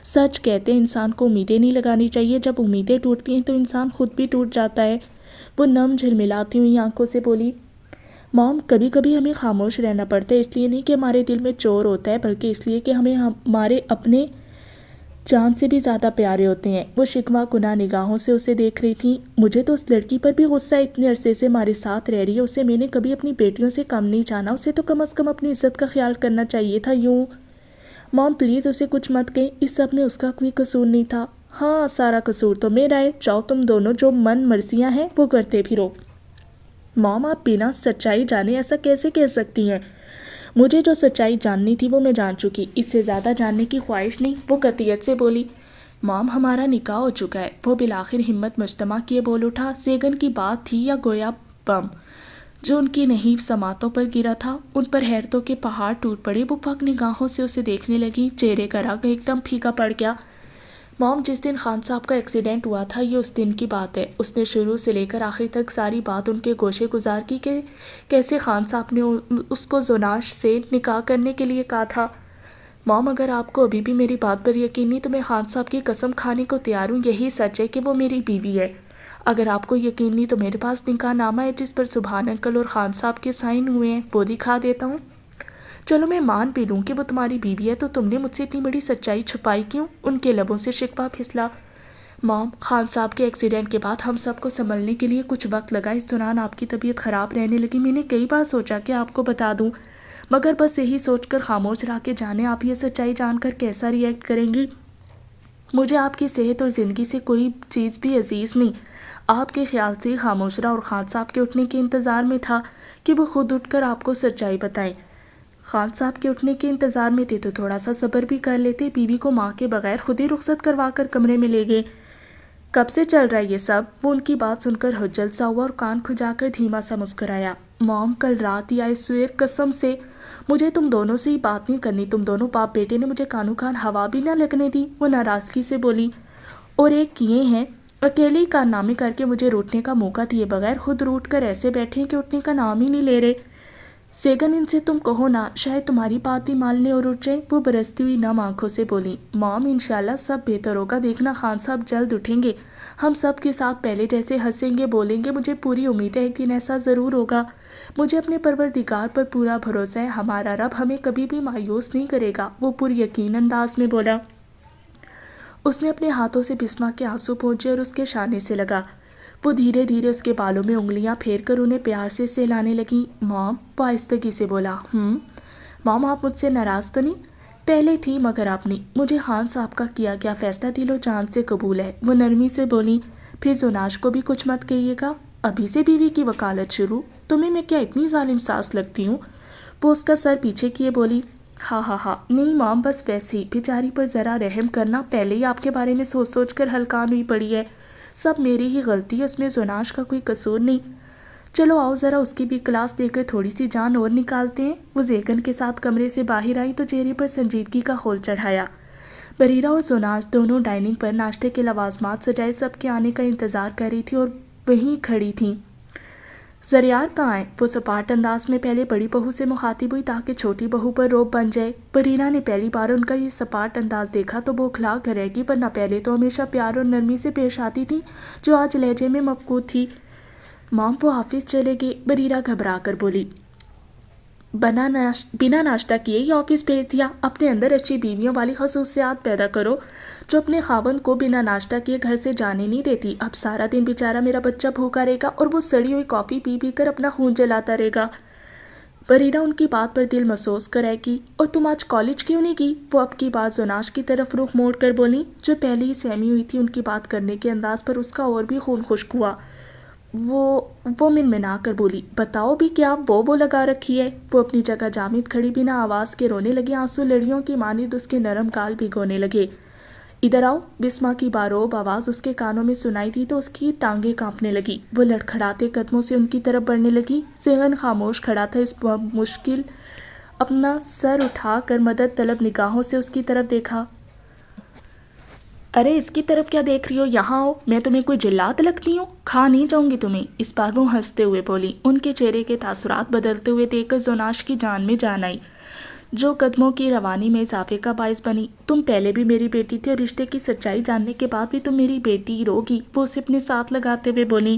سچ کہتے ہیں انسان کو امیدیں نہیں لگانی چاہیے، جب امیدیں ٹوٹتی ہیں تو انسان خود بھی ٹوٹ جاتا ہے۔ وہ نم جھلملاتی ہوئی آنکھوں سے بولی۔ موم کبھی کبھی ہمیں خاموش رہنا پڑتا ہے، اس لیے نہیں کہ ہمارے دل میں چور ہوتا ہے، بلکہ اس لیے کہ ہمیں ہمارے اپنے جان سے بھی زیادہ پیارے ہوتے ہیں۔ وہ شکوہ کناہ نگاہوں سے اسے دیکھ رہی تھی۔ مجھے تو اس لڑکی پر بھی غصہ ہے، اتنے عرصے سے ہمارے ساتھ رہ رہی ہے، اسے میں نے کبھی اپنی بیٹیوں سے کم نہیں جانا، اسے تو کم از کم اپنی عزت کا خیال کرنا چاہیے تھا۔ یوں موم پلیز اسے کچھ مت کہیں، اس سب میں اس کا کوئی قصور نہیں تھا۔ ہاں سارا قصور تو میرا ہے، جاؤ تم دونوں جو من مرضیاں ہیں وہ کرتے پھرو۔ موم آپ بنا سچائی جانے ایسا کیسے کہہ سکتی ہیں؟ مجھے جو سچائی جاننی تھی وہ میں جان چکی، اس سے زیادہ جاننے کی خواہش نہیں، وہ قطعیت سے بولی۔ موم ہمارا نکاح ہو چکا ہے، وہ بالآخر ہمت مجتمع کیے بول اٹھا۔ زیگن کی بات تھی یا گویا بم جو ان کی نحیف سماعتوں پر گرا تھا، ان پر حیرتوں کے پہاڑ ٹوٹ پڑے۔ وہ پک نگاہوں سے اسے دیکھنے لگی، چہرے کا رنگ ایک دم پھیکا پڑ گیا۔ موم جس دن خان صاحب کا ایکسیڈنٹ ہوا تھا یہ اس دن کی بات ہے، اس نے شروع سے لے کر آخر تک ساری بات ان کے گوشے گزار کی کہ کیسے خان صاحب نے اس کو زناش سے نکاح کرنے کے لیے کہا تھا۔ موم اگر آپ کو ابھی بھی میری بات پر یقین نہیں تو میں خان صاحب کی قسم کھانے کو تیار ہوں، یہی سچ ہے کہ وہ میری بیوی ہے۔ اگر آپ کو یقین نہیں تو میرے پاس نکاح نامہ ہے جس پر سبحان انکل اور خان صاحب کے سائن ہوئے ہیں، وہ دکھا دیتا ہوں۔ چلو میں مان بھی لوں کہ وہ تمہاری بیوی ہے، تو تم نے مجھ سے اتنی بڑی سچائی چھپائی کیوں؟ ان کے لبوں سے شکوہ پھسلا۔ موم خان صاحب کے ایکسیڈنٹ کے بعد ہم سب کو سنبھلنے کے لیے کچھ وقت لگا، اس دوران آپ کی طبیعت خراب رہنے لگی۔ میں نے کئی بار سوچا کہ آپ کو بتا دوں، مگر بس یہی سوچ کر خاموش رہا کہ جانے آپ یہ سچائی جان کر کیسا ری ایکٹ کریں گی۔ مجھے آپ کی صحت اور زندگی سے کوئی چیز بھی عزیز نہیں، آپ کے خیال سے ہی خاموش رہا اور خان صاحب کے اٹھنے کے انتظار میں تھا کہ وہ خود اٹھ کر آپ کو سچائی بتائیں۔ خان صاحب کے اٹھنے کے انتظار میں تھے تو تھوڑا سا صبر بھی کر لیتے، بیوی کو ماں کے بغیر خود ہی رخصت کروا کر کمرے میں لے گئے۔ کب سے چل رہا ہے یہ سب؟ وہ ان کی بات سن کر حجل سا ہوا اور کان کھجا کر دھیما سا مسکرایا۔ موم کل رات یا اس سویر قسم سے مجھے تم دونوں سے ہی بات نہیں کرنی، تم دونوں باپ بیٹے نے مجھے کانوں کان ہوا بھی نہ لگنے دی، وہ ناراضگی سے بولی۔ اور ایک کیے ہیں، اکیلے ہی کارنامے کر کے مجھے روٹنے کا موقع دیے بغیر خود روٹ کر ایسے بیٹھے ہیں کہ اٹھنے کا نام ہی نہیں لے رہے۔ زیگن ان سے تم کہو نا، شاید تمہاری بات بھی مان لیں اور اٹھ جائیں، وہ برستی ہوئی نم آنکھوں سے بولی۔ موم انشاءاللہ سب بہتر ہوگا، دیکھنا خان صاحب جلد اٹھیں گے، ہم سب کے ساتھ پہلے جیسے ہنسیں گے بولیں گے، مجھے پوری امید ہے ایک دن ایسا ضرور ہوگا۔ مجھے اپنے پروردگار پر پورا بھروسہ ہے، ہمارا رب ہمیں کبھی بھی مایوس نہیں کرے گا، وہ پر یقین انداز میں بولا۔ اس نے اپنے ہاتھوں سے بسمہ کے آنسو پہنچے اور اس کے شانے سے لگا۔ وہ دھیرے دھیرے اس کے بالوں میں انگلیاں پھیر کر انہیں پیار سے سہلانے لگی۔ موم وہ آہستگی سے بولا۔ موم آپ مجھ سے ناراض تو نہیں؟ پہلے تھی مگر آپ نہیں، مجھے خان صاحب کا کیا گیا فیصلہ دل و جان سے قبول ہے، وہ نرمی سے بولی۔ پھر زناش کو بھی کچھ مت کہیے گا، ابھی سے بیوی کی وکالت شروع، تمہیں میں کیا اتنی ظالم ساس لگتی ہوں؟ وہ اس کا سر پیچھے کیے بولی۔ ہاں نہیں موم، بس ویسے ہی، بیچاری پر ذرا رحم کرنا، پہلے ہی آپ کے بارے میں سوچ سوچ کر ہلکان ہوئی پڑی ہے، سب میری ہی غلطی ہے، اس میں زناش کا کوئی قصور نہیں۔ چلو آؤ ذرا اس کی بھی کلاس دے کر تھوڑی سی جان اور نکالتے ہیں۔ وہ زیگن کے ساتھ کمرے سے باہر آئی تو چہرے پر سنجیدگی کا خول چڑھایا۔ بریرہ اور زناش دونوں ڈائننگ پر ناشتے کے لوازمات سجائے سب کے آنے کا انتظار کر رہی تھی اور وہیں کھڑی تھیں۔ زریار کہاں ہے؟ وہ سپاٹ انداز میں پہلے بڑی بہو سے مخاطب ہوئی تاکہ چھوٹی بہو پر روب بن جائے۔ بریرہ نے پہلی بار ان کا یہ سپاٹ انداز دیکھا تو بوکھلا کر رہ گئی، ورنہ پہلے تو ہمیشہ پیار اور نرمی سے پیش آتی تھی جو آج لہجے میں مفقود تھی۔ موم وہ آفس چلے گئے، بریرہ گھبرا کر بولی۔ بنا ناشتہ کیے ہی آفس بھیج دیا، اپنے اندر اچھی بیویوں والی خصوصیات پیدا کرو جو اپنے خاوند کو بنا ناشتہ کیے گھر سے جانے نہیں دیتی۔ اب سارا دن بیچارہ میرا بچہ بھوکا رہے گا اور وہ سڑی ہوئی کافی پی کر اپنا خون جلاتا رہے گا۔ بریرہ ان کی بات پر دل محسوس کر رہ کی، اور تم آج کالج کیوں نہیں گئی؟ وہ اب کی بات زناش کی طرف رخ موڑ کر بولی، جو پہلے ہی سہمی ہوئی تھی ان کی بات کرنے کے انداز پر اس کا اور بھی خون خشک ہوا۔ وہ منمنا کر بولی، بتاؤ بھی کیا وہ لگا رکھی ہے؟ وہ اپنی جگہ جامد کھڑی بنا آواز کے رونے لگی، آنسو لڑیوں کی مانند اس کے نرم گال بھگونے لگے۔ ادھر آؤ، بسما کی باروب آواز اس کے کانوں میں سنائی دی تو اس کی ٹانگیں کانپنے لگی۔ وہ لڑکھڑاتے قدموں سے ان کی طرف بڑھنے لگی۔ ذہن خاموش کھڑا تھا، اس مشکل اپنا سر اٹھا کر مدد طلب نگاہوں سے اس کی طرف دیکھا۔ ارے اس کی طرف کیا دیکھ رہی ہو؟ یہاں آؤ، میں تمہیں کوئی جلات لگتی ہوں؟ کھا نہیں جاؤں گی تمہیں۔ اس بار وہ ہنستے ہوئے بولی۔ ان کے چہرے کے تاثرات بدلتے ہوئے دیکھ کر زناش کی جان میں جان آئی، جو قدموں کی روانی میں اضافے کا باعث بنی۔ تم پہلے بھی میری بیٹی تھی اور رشتے کی سچائی جاننے کے بعد بھی تم میری بیٹی رہوگی، وہ اسے اپنے ساتھ لگاتے ہوئے بولی۔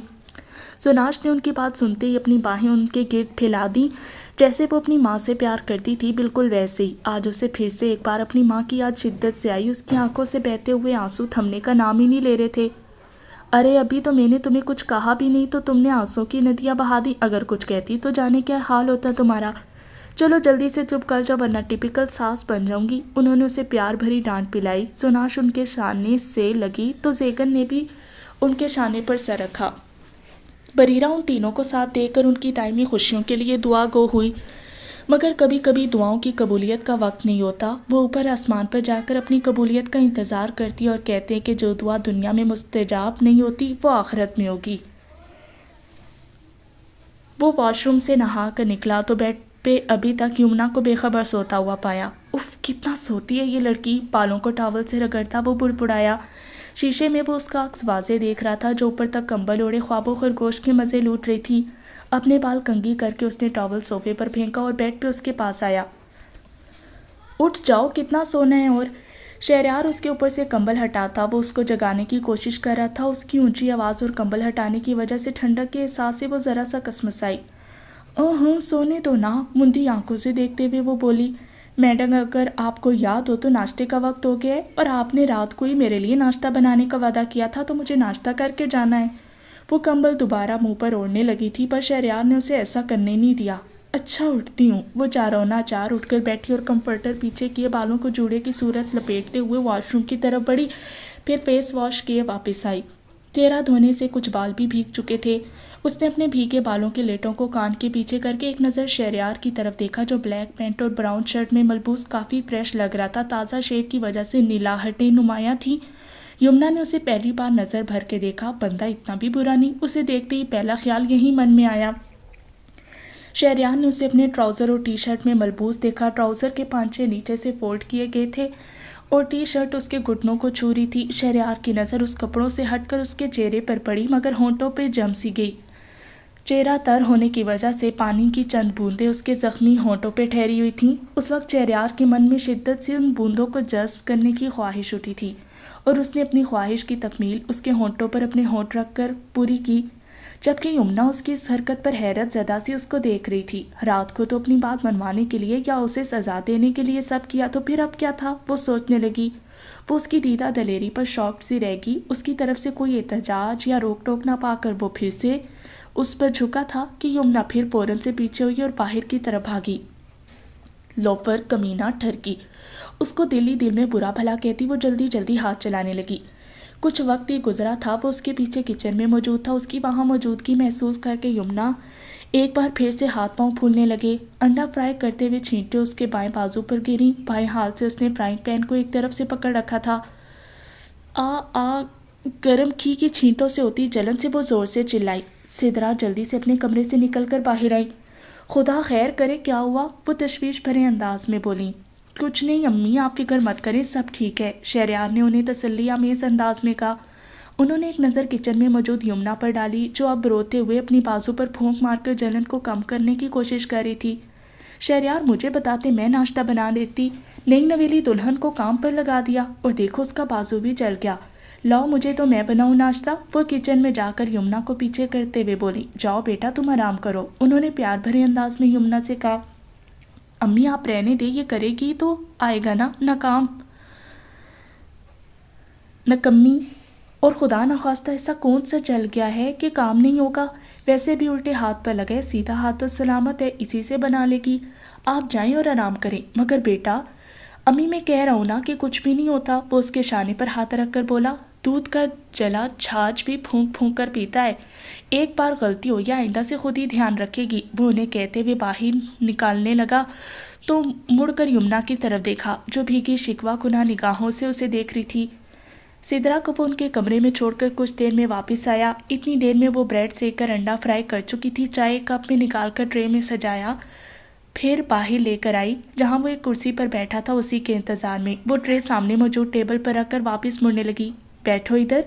زناش نے ان کی بات سنتے ہی اپنی باہیں ان کے گرد پھیلا دیں، جیسے وہ اپنی ماں سے پیار کرتی تھی، بالکل ویسے ہی۔ آج اسے پھر سے ایک بار اپنی ماں کی یاد شدت سے آئی۔ اس کی آنکھوں سے بہتے ہوئے آنسو تھمنے کا نام ہی نہیں لے رہے تھے۔ ارے ابھی تو میں نے تمہیں کچھ کہا بھی نہیں تو تم نے آنسوں کی ندیاں بہا دی۔ اگر کچھ کہتی تو جانے کیا حال ہوتا تمہارا۔ چلو جلدی سے چپ کر جاؤ ورنہ ٹپیکل ساس بن جاؤں گی۔ انہوں نے اسے پیار بھری ڈانٹ پلائی۔ زناش ان کے شانے سے لگی تو زیگن نے بھی ان کے شانے پر سر رکھا۔ بریرہ ان تینوں کو ساتھ دیکھ کر ان کی دائمی خوشیوں کے لیے دعا گو ہوئی، مگر کبھی کبھی دعاؤں کی قبولیت کا وقت نہیں ہوتا۔ وہ اوپر آسمان پر جا کر اپنی قبولیت کا انتظار کرتی اور کہتے ہیں کہ جو دعا دنیا میں مستجاب نہیں ہوتی وہ آخرت میں ہوگی۔ وہ واش روم سے نہا کر نکلا تو بیڈ پہ ابھی تک یمنا کو بے خبر سوتا ہوا پایا۔ اف، کتنا سوتی ہے یہ لڑکی۔ بالوں کو ٹاول سے رگڑتا وہ بڑبڑایا۔ شیشے میں وہ اس کا عکس واضح دیکھ رہا تھا، جو اوپر تک کمبل اوڑھے خواب و خرگوش کے مزے لوٹ رہی تھی۔ اپنے بال کنگھی کر کے اس نے ٹاول صوفے پر پھینکا اور بیڈ پہ اس کے پاس آیا۔ اٹھ جاؤ، کتنا سونا ہے اور؟ شہریار اس کے اوپر سے کمبل ہٹاتا وہ اس کو جگانے کی کوشش کر رہا تھا۔ اس کی اونچی آواز اور کمبل ہٹانے کی وجہ سے ٹھنڈک کے احساس سے وہ ذرا سا کسمسائی۔ ہاں سونے دو نا، مندی آنکھوں سے دیکھتے ہوئے وہ بولی۔ میڈم اگر آپ کو یاد ہو تو ناشتے کا وقت ہو گیا ہے، اور آپ نے رات کو ہی میرے لیے ناشتہ بنانے کا وعدہ کیا تھا، تو مجھے ناشتہ کر کے جانا ہے۔ وہ کمبل دوبارہ منہ پر اوڑھنے لگی تھی، پر شہریار نے اسے ایسا کرنے نہیں دیا۔ اچھا اٹھتی ہوں۔ وہ چارونا چار اٹھ کر بیٹھی اور کمفرٹر پیچھے کیے بالوں کو جوڑے کی صورت لپیٹتے ہوئے واش روم کی طرف بڑھی، پھر فیس واش کیے واپس آئی۔ چہرہ دھونے سے کچھ بال بھی بھیگ چکے تھے۔ اس نے اپنے بھیگے بالوں کے لیٹوں کو کان کے پیچھے کر کے ایک نظر شہریار کی طرف دیکھا، جو بلیک پینٹ اور براؤن شرٹ میں ملبوس کافی فریش لگ رہا تھا۔ تازہ شیو کی وجہ سے نلاہٹیں نمایاں تھیں۔ یمنا نے اسے پہلی بار نظر بھر کے دیکھا۔ بندہ اتنا بھی برا نہیں۔ اسے دیکھتے ہی پہلا خیال یہی من میں آیا۔ شہریار نے اسے اپنے ٹراؤزر اور ٹی شرٹ میں ملبوس دیکھا۔ ٹراؤزر کے پانچے نیچے سے فولڈ کیے گئے تھے اور ٹی شرٹ اس کے گھٹنوں کو چھو رہی تھی۔ شہریار کی نظر اس کپڑوں سے ہٹ کر اس کے چہرے پر پڑی، مگر ہونٹوں پہ جم سی گئی۔ چہرہ تر ہونے کی وجہ سے پانی کی چند بوندیں اس کے زخمی ہونٹوں پہ ٹھہری ہوئی تھیں۔ اس وقت شہریار کے من میں شدت سے ان بوندوں کو جذب کرنے کی خواہش اٹھی تھی، اور اس نے اپنی خواہش کی تکمیل اس کے ہونٹوں پر اپنے ہونٹ رکھ کر پوری کی، جبکہ یمنا اس کی اس حرکت پر حیرت زدہ سی اس کو دیکھ رہی تھی۔ رات کو تو اپنی بات منوانے کے لیے یا اسے سزا دینے کے لیے سب کیا، تو پھر اب کیا تھا؟ وہ سوچنے لگی۔ وہ اس کی دیدہ دلیری پر شاکڈ سی رہ گئی۔ اس کی طرف سے کوئی احتجاج یا روک ٹوک نہ پا کر وہ پھر سے اس پر جھکا تھا کہ یمنا پھر فوراً سے پیچھے ہوئی اور باہر کی طرف بھاگی۔ لوفر، کمینہ، ٹھرکی، اس کو دل ہی دل میں برا بھلا کہتی وہ جلدی جلدی ہاتھ چلانے لگی۔ کچھ وقت ہی گزرا تھا، وہ اس کے پیچھے کچن میں موجود تھا۔ اس کی وہاں موجودگی محسوس کر کے یمنا ایک بار پھر سے ہاتھ پاؤں پھولنے لگے۔ انڈا فرائی کرتے ہوئے چھینٹیں اس کے بائیں بازو پر گریں۔ بائیں ہاتھ سے اس نے فرائنگ پین کو ایک طرف سے پکڑ رکھا تھا۔ گرم گھی کی چھینٹوں سے ہوتی جلن سے وہ زور سے چلائی۔ سدرا جلدی سے اپنے کمرے سے نکل کر باہر آئی۔ خدا خیر کرے، کیا ہوا؟ وہ تشویش بھرے انداز میں بولی۔ کچھ نہیں امی، آپ فکر مت کریں، سب ٹھیک ہے، شہریار نے انہیں تسلی آمیز انداز میں کہا۔ انہوں نے ایک نظر کچن میں موجود یمنا پر ڈالی، جو اب روتے ہوئے اپنی بازو پر پھونک مار کر جلن کو کم کرنے کی کوشش کر رہی تھی۔ شہریار، مجھے بتاتے میں ناشتہ بنا دیتی۔ نئی نویلی دلہن کو کام پر لگا دیا، اور دیکھو اس کا بازو بھی جل گیا۔ لاؤ مجھے تو میں بناؤں ناشتہ۔ وہ کچن میں جا کر یمنا کو پیچھے کرتے ہوئے بولی۔ جاؤ بیٹا، تم آرام کرو، انہوں نے پیار بھرے انداز میں یمنا سے کہا۔ امی آپ رہنے دے، یہ کرے گی تو آئے گا نا ناکام نکمی۔ اور خدا نخواستہ ایسا کون سا چل گیا ہے کہ کام نہیں ہوگا؟ ویسے بھی الٹے ہاتھ پر لگے، سیدھا ہاتھ تو سلامت ہے، اسی سے بنا لے گی۔ آپ جائیں اور آرام کریں۔ مگر بیٹا، امی میں کہہ رہا ہوں نا کہ کچھ بھی نہیں ہوتا۔ وہ اس کے شانے پر ہاتھ رکھ کر بولا، دودھ کا جلا چھاچھ بھی پھونک پھونک کر پیتا ہے، ایک بار غلطی ہو یا آئندہ سے خود ہی دھیان رکھے گی۔ وہ انہیں کہتے ہوئے باہر نکالنے لگا تو مڑ کر یمنا کی طرف دیکھا، جو بھیگی شکوہ کناہ نگاہوں سے اسے دیکھ رہی تھی۔ سدرا کو وہ ان کے کمرے میں چھوڑ کر کچھ دیر میں واپس آیا۔ اتنی دیر میں وہ بریڈ سیک کر انڈا فرائی کر چکی تھی، چائے کپ میں نکال کر ٹرے میں سجایا، پھر باہر لے کر آئی جہاں وہ ایک کرسی پر بیٹھا تھا، اسی کے انتظار میں۔ وہ ٹرے سامنے موجود ٹیبل پر رکھ کر واپس مڑنے لگی۔ بیٹھو ادھر،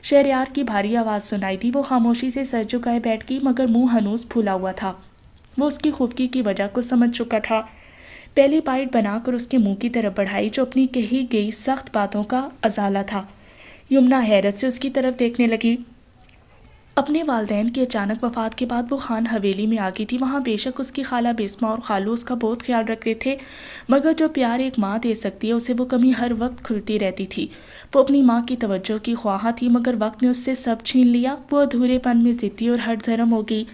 شہریار کی بھاری آواز سنائی دی۔ وہ خاموشی سے سر جھکائے بیٹھ گئی، مگر منہ ہنوز پھولا ہوا تھا۔ وہ اس کی خفگی کی وجہ کو سمجھ چکا تھا۔ پہلی بائٹ بنا کر اس کے منہ کی طرف بڑھائی، جو اپنی کہی گئی سخت باتوں کا ازالہ تھا۔ یمنا حیرت سے اس کی طرف دیکھنے لگی۔ اپنے والدین کی اچانک وفات کے بعد وہ خان حویلی میں آ گئی تھی۔ وہاں بے شک اس کی خالہ بسمہ اور خالو اس کا بہت خیال رکھتے تھے، مگر جو پیار ایک ماں دے سکتی ہے اسے وہ کمی ہر وقت کھلتی رہتی تھی۔ وہ اپنی ماں کی توجہ کی خواہاں تھی، مگر وقت نے اس سے سب چھین لیا۔ وہ ادھورے پن میں ضدی اور ہٹ دھرم ہو گئی۔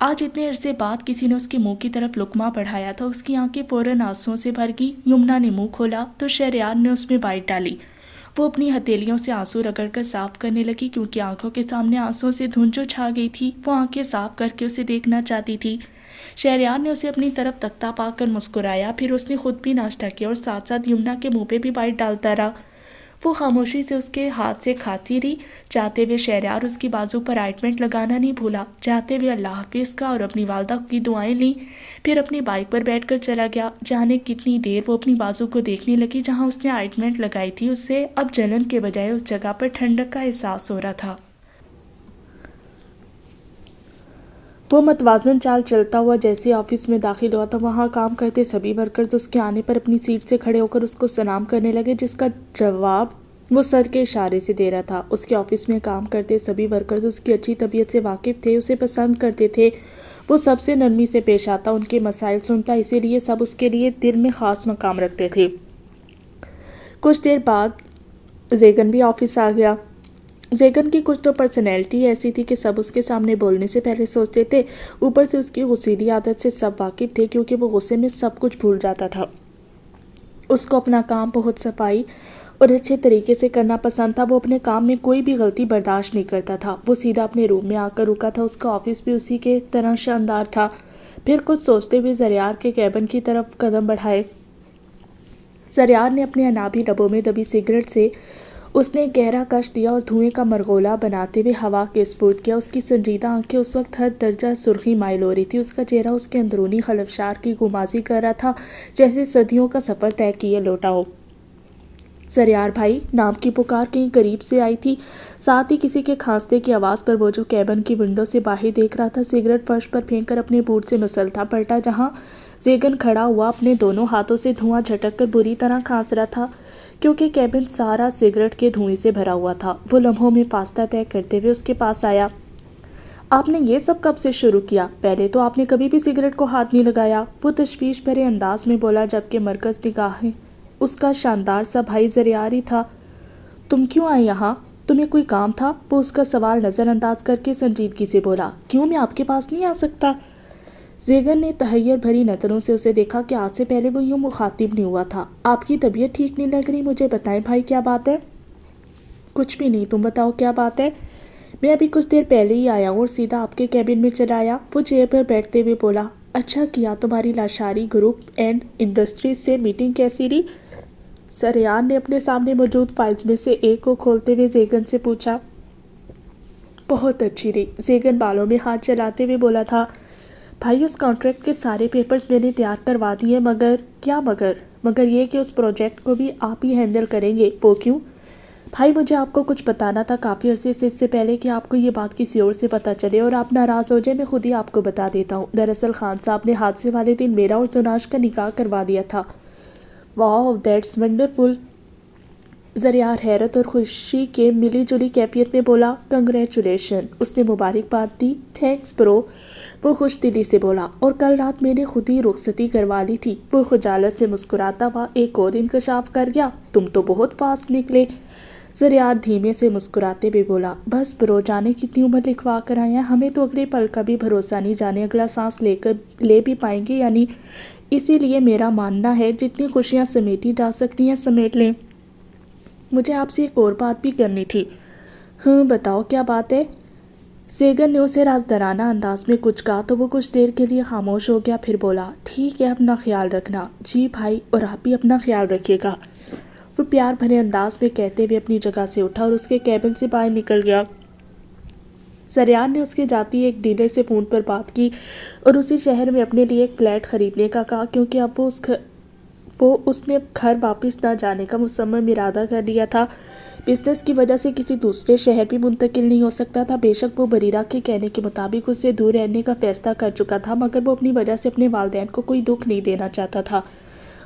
آج اتنے عرصے بعد کسی نے اس کے منہ کی طرف لقمہ بڑھایا تھا۔ اس کی آنکھیں فوراً آنسوؤں سے بھر گئی۔ یمنا نے منہ کھولا تو شہریار نے اس میں بائٹ ڈالی۔ وہ اپنی ہتھیلیوں سے آنسو رگڑ کر صاف کرنے لگی، کیونکہ آنکھوں کے سامنے آنسوؤں سے دھند جو چھا گئی تھی۔ وہ آنکھیں صاف کر کے اسے دیکھنا چاہتی تھی۔ شہریار نے اسے اپنی طرف تکتا پا کر مسکرایا، پھر اس نے خود بھی ناشتہ کیا اور ساتھ ساتھ یمنا کے منہ پہ بھی بائٹ ڈالتا رہا۔ وہ خاموشی سے اس کے ہاتھ سے کھاتی رہی۔ جاتے ہوئے شہریار اس کی بازو پر آئنٹمنٹ لگانا نہیں بھولا۔ جاتے ہوئے اللہ حافظ کا اور اپنی والدہ کی دعائیں لیں، پھر اپنی بائک پر بیٹھ کر چلا گیا۔ جانے کتنی دیر وہ اپنی بازو کو دیکھنے لگی جہاں اس نے آئنٹمنٹ لگائی تھی۔ اسے اب جلن کے بجائے اس جگہ پر ٹھنڈک کا احساس ہو رہا تھا۔ وہ متوازن چال چلتا ہوا جیسے آفس میں داخل ہوا تو وہاں کام کرتے سبھی ورکرز اس کے آنے پر اپنی سیٹ سے کھڑے ہو کر اس کو سلام کرنے لگے، جس کا جواب وہ سر کے اشارے سے دے رہا تھا۔ اس کے آفس میں کام کرتے سبھی ورکرز اس کی اچھی طبیعت سے واقف تھے، اسے پسند کرتے تھے۔ وہ سب سے نرمی سے پیش آتا، ان کے مسائل سنتا، اسی لیے سب اس کے لیے دل میں خاص مقام رکھتے تھے۔ کچھ دیر بعد زیگن بھی آفس آ گیا۔ زیگن کی کچھ تو پرسنالٹی ایسی تھی کہ سب اس کے سامنے بولنے سے پہلے سوچتے تھے، اوپر سے اس کی غصیلی عادت سے سب واقف تھے، کیونکہ وہ غصے میں سب کچھ بھول جاتا تھا۔ اس کو اپنا کام بہت صفائی اور اچھے طریقے سے کرنا پسند تھا۔ وہ اپنے کام میں کوئی بھی غلطی برداشت نہیں کرتا تھا۔ وہ سیدھا اپنے روم میں آ کر رکا تھا۔ اس کا آفس بھی اسی کے طرح شاندار تھا۔ پھر کچھ سوچتے ہوئے زریار کے کیبن کی طرف قدم بڑھائے۔ زریار نے اپنے انابی لبوں میں دبی سگریٹ سے اس نے گہرا کش دیا اور دھوئیں کا مرغولا بناتے ہوئے ہوا کے سپرد کیا۔ اس کی سنجیدہ آنکھیں اس وقت ہر درجہ سرخی مائل ہو رہی تھی۔ اس کا چہرہ اس کے اندرونی خلفشار کی غمازی کر رہا تھا، جیسے صدیوں کا سفر طے کیے لوٹا ہو۔ زریار بھائی، نام کی پکار کہیں قریب سے آئی تھی، ساتھ ہی کسی کے کھانستے کی آواز پر وہ جو کیبن کی ونڈو سے باہر دیکھ رہا تھا، سگریٹ فرش پر پھینک کر اپنے بوٹ سے مسلتا پلٹا جہاں زیگن کھڑا ہوا اپنے دونوں ہاتھوں سے دھواں جھٹک کر بری طرح کھانس رہا تھا، کیونکہ کیبن سارا سگریٹ کے دھوئیں سے بھرا ہوا تھا۔ وہ لمحوں میں فاصلہ طے کرتے ہوئے اس کے پاس آیا۔ آپ نے یہ سب کب سے شروع کیا؟ پہلے تو آپ نے کبھی بھی سگریٹ کو ہاتھ نہیں لگایا، وہ تشویش بھرے انداز میں بولا، جبکہ مرکز نگاہیں اس کا شاندار سا بھائی زریار ہی تھا۔ تم کیوں آئے یہاں؟ تمہیں کوئی کام تھا؟ وہ اس کا سوال نظر انداز کر کے سنجیدگی سے بولا۔ کیوں میں آپ کے پاس نہیں آ سکتا؟ زیگن نے تحیر بھری نظروں سے اسے دیکھا کہ آج سے پہلے وہ یوں مخاطب نہیں ہوا تھا۔ آپ کی طبیعت ٹھیک نہیں لگ رہی، مجھے بتائیں بھائی کیا بات ہے؟ کچھ بھی نہیں، تم بتاؤ کیا بات ہے؟ میں ابھی کچھ دیر پہلے ہی آیا ہوں اور سیدھا آپ کے کیبن میں چلا آیا، وہ چیئر پر بیٹھتے ہوئے بولا۔ اچھا کیا، تمہاری لاشاری گروپ اینڈ انڈسٹریز سے میٹنگ کیسی رہی؟ زریار نے اپنے سامنے موجود فائلز میں سے ایک کو کھولتے ہوئے زیگن سے پوچھا۔ بہت اچھی رہی، زیگن بالوں میں ہاتھ چلاتے ہوئے بولا تھا۔ بھائی، اس کانٹریکٹ کے سارے پیپرز میں نے تیار کروا دیے، مگر یہ کہ اس پروجیکٹ کو بھی آپ ہی ہینڈل کریں گے۔ وہ کیوں؟ بھائی، مجھے آپ کو کچھ بتانا تھا کافی عرصے سے، اس سے پہلے کہ آپ کو یہ بات کسی اور سے پتہ چلے اور آپ ناراض ہو جائے، میں خود ہی آپ کو بتا دیتا ہوں۔ دراصل خان صاحب نے حادثے والے دن میرا اور زناش کا نکاح کروا دیا تھا۔ واو، دیٹس ونڈرفل! زریار حیرت اور خوشی کے ملی جلی کیفیت میں بولا۔ کنگریچولیشن! اس نے مبارکباد دی۔ تھینکس برو! وہ خوش دلی سے بولا۔ اور کل رات میں نے خود ہی رخصتی کروا لی تھی، وہ خجالت سے مسکراتا ہوا ایک اور انکشاف کر گیا۔ تم تو بہت فاسٹ نکلے۔ زریار دھیمے سے مسکراتے ہوئے بولا، بس برو، جانے کتنی عمر لکھوا کر آئے ہیں، ہمیں تو اگلے پل کا بھی بھروسہ نہیں، جانے اگلا سانس لے بھی پائیں گے یا نہیں۔ اسی لیے میرا ماننا ہے جتنی خوشیاں سمیٹی جا سکتی ہیں سمیٹ لیں۔ مجھے آپ سے ایک اور بات بھی کرنی تھی۔ بتاؤ کیا بات ہے؟ سیگر نے اسے رازدارانہ انداز میں کچھ کہا تو وہ کچھ دیر کے لیے خاموش ہو گیا، پھر بولا، ٹھیک ہے، اپنا خیال رکھنا۔ جی بھائی، اور آپ بھی اپنا خیال رکھیے گا، وہ پیار بھرے انداز میں کہتے ہوئے اپنی جگہ سے اٹھا اور اس کے کیبن سے باہر نکل گیا۔ زریار نے اس کے جاتی ایک ڈیلر سے فون پر بات کی اور اسی شہر میں اپنے لیے ایک فلیٹ خریدنے کا کہا، کیونکہ اب اس نے گھر واپس نہ جانے کا مصمم ارادہ کر لیا تھا۔ بزنس کی وجہ سے کسی دوسرے شہر بھی منتقل نہیں ہو سکتا تھا۔ بے شک وہ بریرہ کے کہنے کے مطابق اس سے دور رہنے کا فیصلہ کر چکا تھا، مگر وہ اپنی وجہ سے اپنے والدین کو کوئی دکھ نہیں دینا چاہتا تھا۔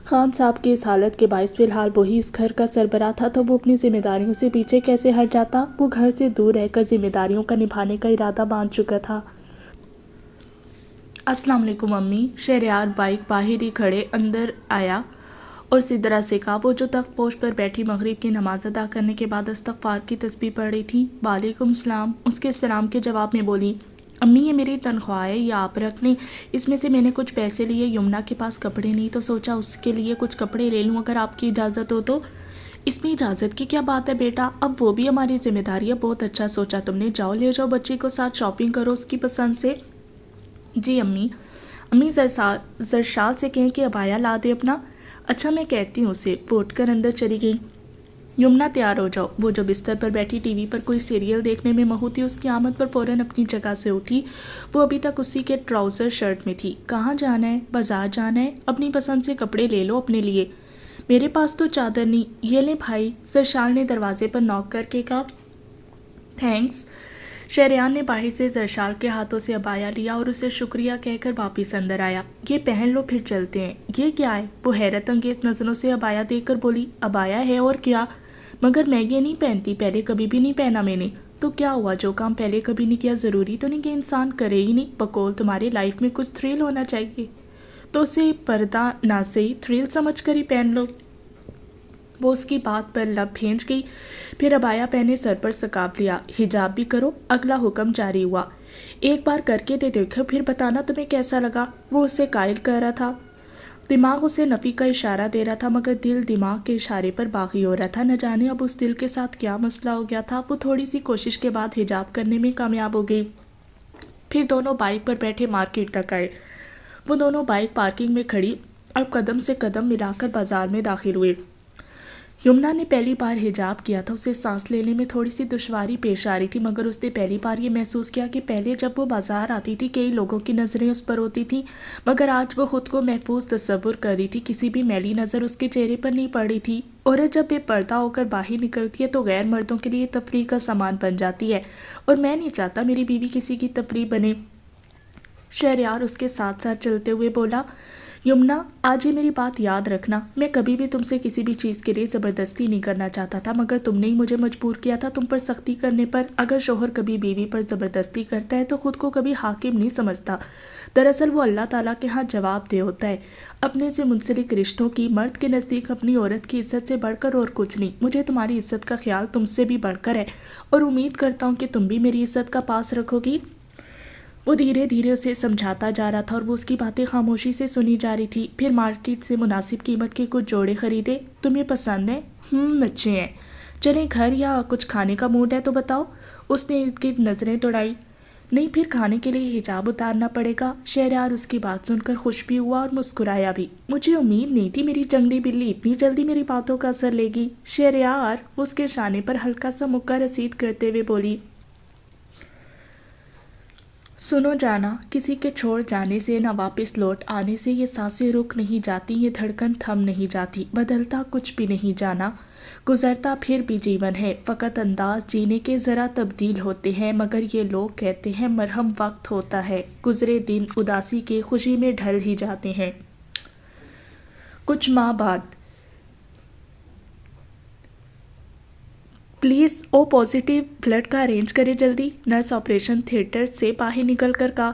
خان صاحب کی اس حالت کے باعث فی الحال وہی اس گھر کا سربراہ تھا، تو وہ اپنی ذمہ داریوں سے پیچھے کیسے ہٹ جاتا؟ وہ گھر سے دور رہ کر ذمہ داریوں کا نبھانے کا ارادہ باندھ چکا تھا۔ السلام علیکم امی۔ شہریار بائک باہر ہی کھڑے اندر آیا اور سدرا سے کہا، وہ جو تخت پوش پر بیٹھی مغرب کی نماز ادا کرنے کے بعد استغفار کی تسبیح پڑھ رہی تھی۔ وعلیکم السلام، اس کے سلام کے جواب میں بولی، امی یہ میری تنخواہ ہے، یہ آپ رکھ لیں، اس میں سے میں نے کچھ پیسے لیے، یمنا کے پاس کپڑے نہیں تو سوچا اس کے لیے کچھ کپڑے لے لوں اگر آپ کی اجازت ہو تو۔ اس میں اجازت کی کیا بات ہے بیٹا، اب وہ بھی ہماری ذمہ داری ہے، بہت اچھا سوچا تم نے، جاؤ لے جاؤ بچی کو ساتھ، شاپنگ کرو اس کی پسند سے۔ جی امی زرشال سے کہیں کہ عبایا لا دے اپنا۔ اچھا میں کہتی ہوں اسے، وہ اٹھ کر اندر چلی گئی۔ یمنا تیار ہو جاؤ، وہ جو بستر پر بیٹھی ٹی وی پر کوئی سیریل دیکھنے میں مہو تھی، اس کی آمد پر فوراً اپنی جگہ سے اٹھی۔ وہ ابھی تک اسی کے ٹراؤزر شرٹ میں تھی۔ کہاں جانا ہے؟ بازار جانا ہے؟ اپنی پسند سے کپڑے لے لو اپنے لیے۔ میرے پاس تو چادر نہیں، یہ لیں بھائی، زرشال نے دروازے پر نوک کر کے کہا۔ تھینکس۔ شہریار نے باہر سے زرشال کے ہاتھوں سے عبایا لیا اور اسے شکریہ کہہ کر واپس اندر آیا۔ یہ پہن لو پھر چلتے ہیں۔ یہ کیا ہے؟ وہ حیرت انگیز نظروں سے عبایا دیکھ کر بولی، عبایا ہے اور کیا، مگر میں یہ نہیں پہنتی، پہلے کبھی بھی نہیں پہنا میں نے۔ تو کیا ہوا، جو کام پہلے کبھی نہیں کیا ضروری تو نہیں کہ انسان کرے ہی نہیں؟ بقول تمہاری لائف میں کچھ تھرل ہونا چاہیے تو اسے پردہ نہ صحیح تھرل سمجھ کر ہی پہن لو۔ وہ اس کی بات پر لب بھینچ گئی، پھر عبایا پہنے سر پر سکاب لیا۔ حجاب بھی کرو، اگلا حکم جاری ہوا۔ ایک بار کر کے دیکھو پھر بتانا تمہیں کیسا لگا، وہ اسے قائل کر رہا تھا۔ دماغ اسے نفی کا اشارہ دے رہا تھا، مگر دل دماغ کے اشارے پر باغی ہو رہا تھا۔ نہ جانے اب اس دل کے ساتھ کیا مسئلہ ہو گیا تھا۔ وہ تھوڑی سی کوشش کے بعد حجاب کرنے میں کامیاب ہو گئی۔ پھر دونوں بائک پر بیٹھے مارکیٹ تک آئے۔ وہ دونوں بائک پارکنگ میں کھڑی اور قدم سے قدم ملا کر بازار میں داخل ہوئے۔ یمنا نے پہلی بار حجاب کیا تھا، اسے سانس لینے میں تھوڑی سی دشواری پیش آ رہی تھی، مگر اس نے پہلی بار یہ محسوس کیا کہ پہلے جب وہ بازار آتی تھی کئی لوگوں کی نظریں اس پر ہوتی تھیں، مگر آج وہ خود کو محفوظ تصور کر رہی تھی، کسی بھی میلی نظر اس کے چہرے پر نہیں پڑ رہی تھی۔ عورت جب بے پردہ ہو کر باہر نکلتی ہے تو غیر مردوں کے لیے تفریح کا سامان بن جاتی ہے، اور میں نہیں چاہتا میری بیوی کسی کی تفریح بنے۔ شہریار اس کے ساتھ ساتھ چلتے ہوئے بولا، یمنا آج یہ میری بات یاد رکھنا، میں کبھی بھی تم سے کسی بھی چیز کے لیے زبردستی نہیں کرنا چاہتا تھا، مگر تم نے ہی مجھے مجبور کیا تھا تم پر سختی کرنے پر۔ اگر شوہر کبھی بیوی پر زبردستی کرتا ہے تو خود کو کبھی حاکم نہیں سمجھتا، دراصل وہ اللہ تعالیٰ کے ہاں جواب دہ ہوتا ہے۔ اپنے سے منسلک رشتوں کی مرد کے نزدیک اپنی عورت کی عزت سے بڑھ کر اور کچھ نہیں۔ مجھے تمہاری عزت کا خیال تم سے بھی بڑھ کر ہے، اور امید کرتا ہوں کہ تم بھی میری عزت کا پاس رکھو گی۔ وہ دھیرے دھیرے اسے سمجھاتا جا رہا تھا اور وہ اس کی باتیں خاموشی سے سنی جا رہی تھی۔ پھر مارکیٹ سے مناسب قیمت کے کچھ جوڑے خریدے۔ تمہیں پسند ہیں؟ اچھے ہیں۔ چلیں گھر، یا کچھ کھانے کا موڈ ہے تو بتاؤ؟ اس نے ارد گرد نظریں دوڑائی۔ نہیں، پھر کھانے کے لیے حجاب اتارنا پڑے گا۔ شہریار اس کی بات سن کر خوش بھی ہوا اور مسکرایا بھی۔ مجھے امید نہیں تھی میری جنگلی بلی اتنی جلدی میری باتوں کا اثر لے گی۔ شہریار، وہ اس کے شانے پر ہلکا سا مکہ رسید کرتے ہوئے بولی، سنو جانا، کسی کے چھوڑ جانے سے، نہ واپس لوٹ آنے سے یہ سانسیں رک نہیں جاتی، یہ دھڑکن تھم نہیں جاتی، بدلتا کچھ بھی نہیں جانا، گزرتا پھر بھی جیون ہے، فقط انداز جینے کے ذرا تبدیل ہوتے ہیں، مگر یہ لوگ کہتے ہیں مرہم وقت ہوتا ہے، گزرے دن اداسی کے خوشی میں ڈھل ہی جاتے ہیں۔ کچھ ماہ بعد، پلیز او پازیٹیو بلڈ کا ارینج کرے جلدی، نرس آپریشن تھیٹر سے باہر نکل کر کہا۔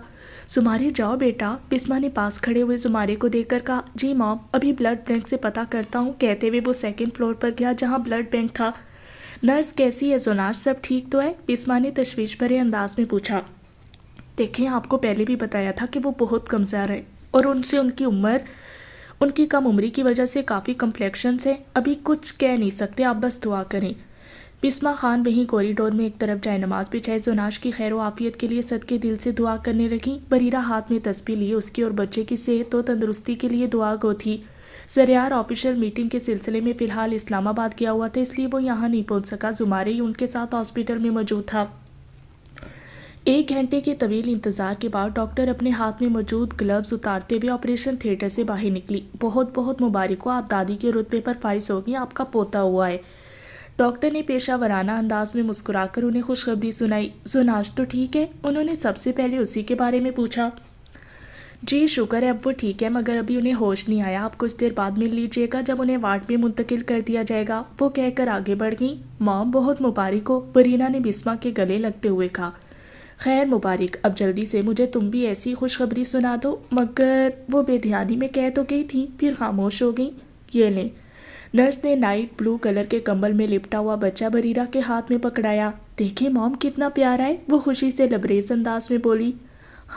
زمارے جاؤ بیٹا، بسما نے پاس کھڑے ہوئے زمارے کو دیکھ کر کہا۔ جی مام، ابھی بلڈ بینک سے پتہ کرتا ہوں، کہتے ہوئے وہ سیکنڈ فلور پر گیا جہاں بلڈ بینک تھا۔ نرس کیسی ہے زناش، سب ٹھیک تو ہے؟ بسما نے تشویش بھرے انداز میں پوچھا۔ دیکھیں آپ کو پہلے بھی بتایا تھا کہ وہ بہت کمزور ہے اور ان کی کم عمری کی وجہ سے کافی کمپلیکشنز ہیں، ابھی کچھ کہہ نہیں سکتے، آپ بس دعا کریں۔ بسما خان وہیں کوریڈور میں ایک طرف جائے نماز بچھائے زناش کی خیر و عافیت کے لیے صدقے دل سے دعا کرنے لگیں۔ بریرہ ہاتھ میں تسبیح لیے اس کی اور بچے کی صحت و تندرستی کے لیے دعا گو تھی۔ زریار آفیشل میٹنگ کے سلسلے میں فی الحال اسلام آباد گیا ہوا تھا، اس لیے وہ یہاں نہیں پہنچ سکا، زمارے ہی ان کے ساتھ ہاسپٹل میں موجود تھا۔ 1 گھنٹے کے طویل انتظار کے بعد ڈاکٹر اپنے ہاتھ میں موجود گلوز اتارتے ہوئے آپریشن تھیٹر سے باہر نکلی۔ بہت بہت مبارک ہو، آپ دادی کے رتبے پر فائز ہوگی، آپ کا پوتا ہوا ہے۔ ڈاکٹر نے پیشہ ورانہ انداز میں مسکرا کر انہیں خوشخبری سنائی۔ زناش تو ٹھیک ہے؟ انہوں نے سب سے پہلے اسی کے بارے میں پوچھا۔ جی شکر ہے اب وہ ٹھیک ہے، مگر ابھی انہیں ہوش نہیں آیا، آپ کچھ دیر بعد مل لیجیے گا جب انہیں وارڈ میں منتقل کر دیا جائے گا، وہ کہہ کر آگے بڑھ گئیں۔ مام بہت مبارک ہو، برینا نے بسما کے گلے لگتے ہوئے کہا۔ خیر مبارک، اب جلدی سے مجھے تم بھی ایسی خوشخبری سنا دو، مگر وہ بے دھیانی میں کہہ تو گئی تھی، پھر خاموش ہو گئیں۔ یہ لیں۔ نرس نے نائٹ بلو کلر کے کمبل میں لپٹا ہوا بچہ بریرہ کے ہاتھ میں پکڑایا۔ دیکھیں مام کتنا پیارا ہے، وہ خوشی سے لبریز انداز میں بولی۔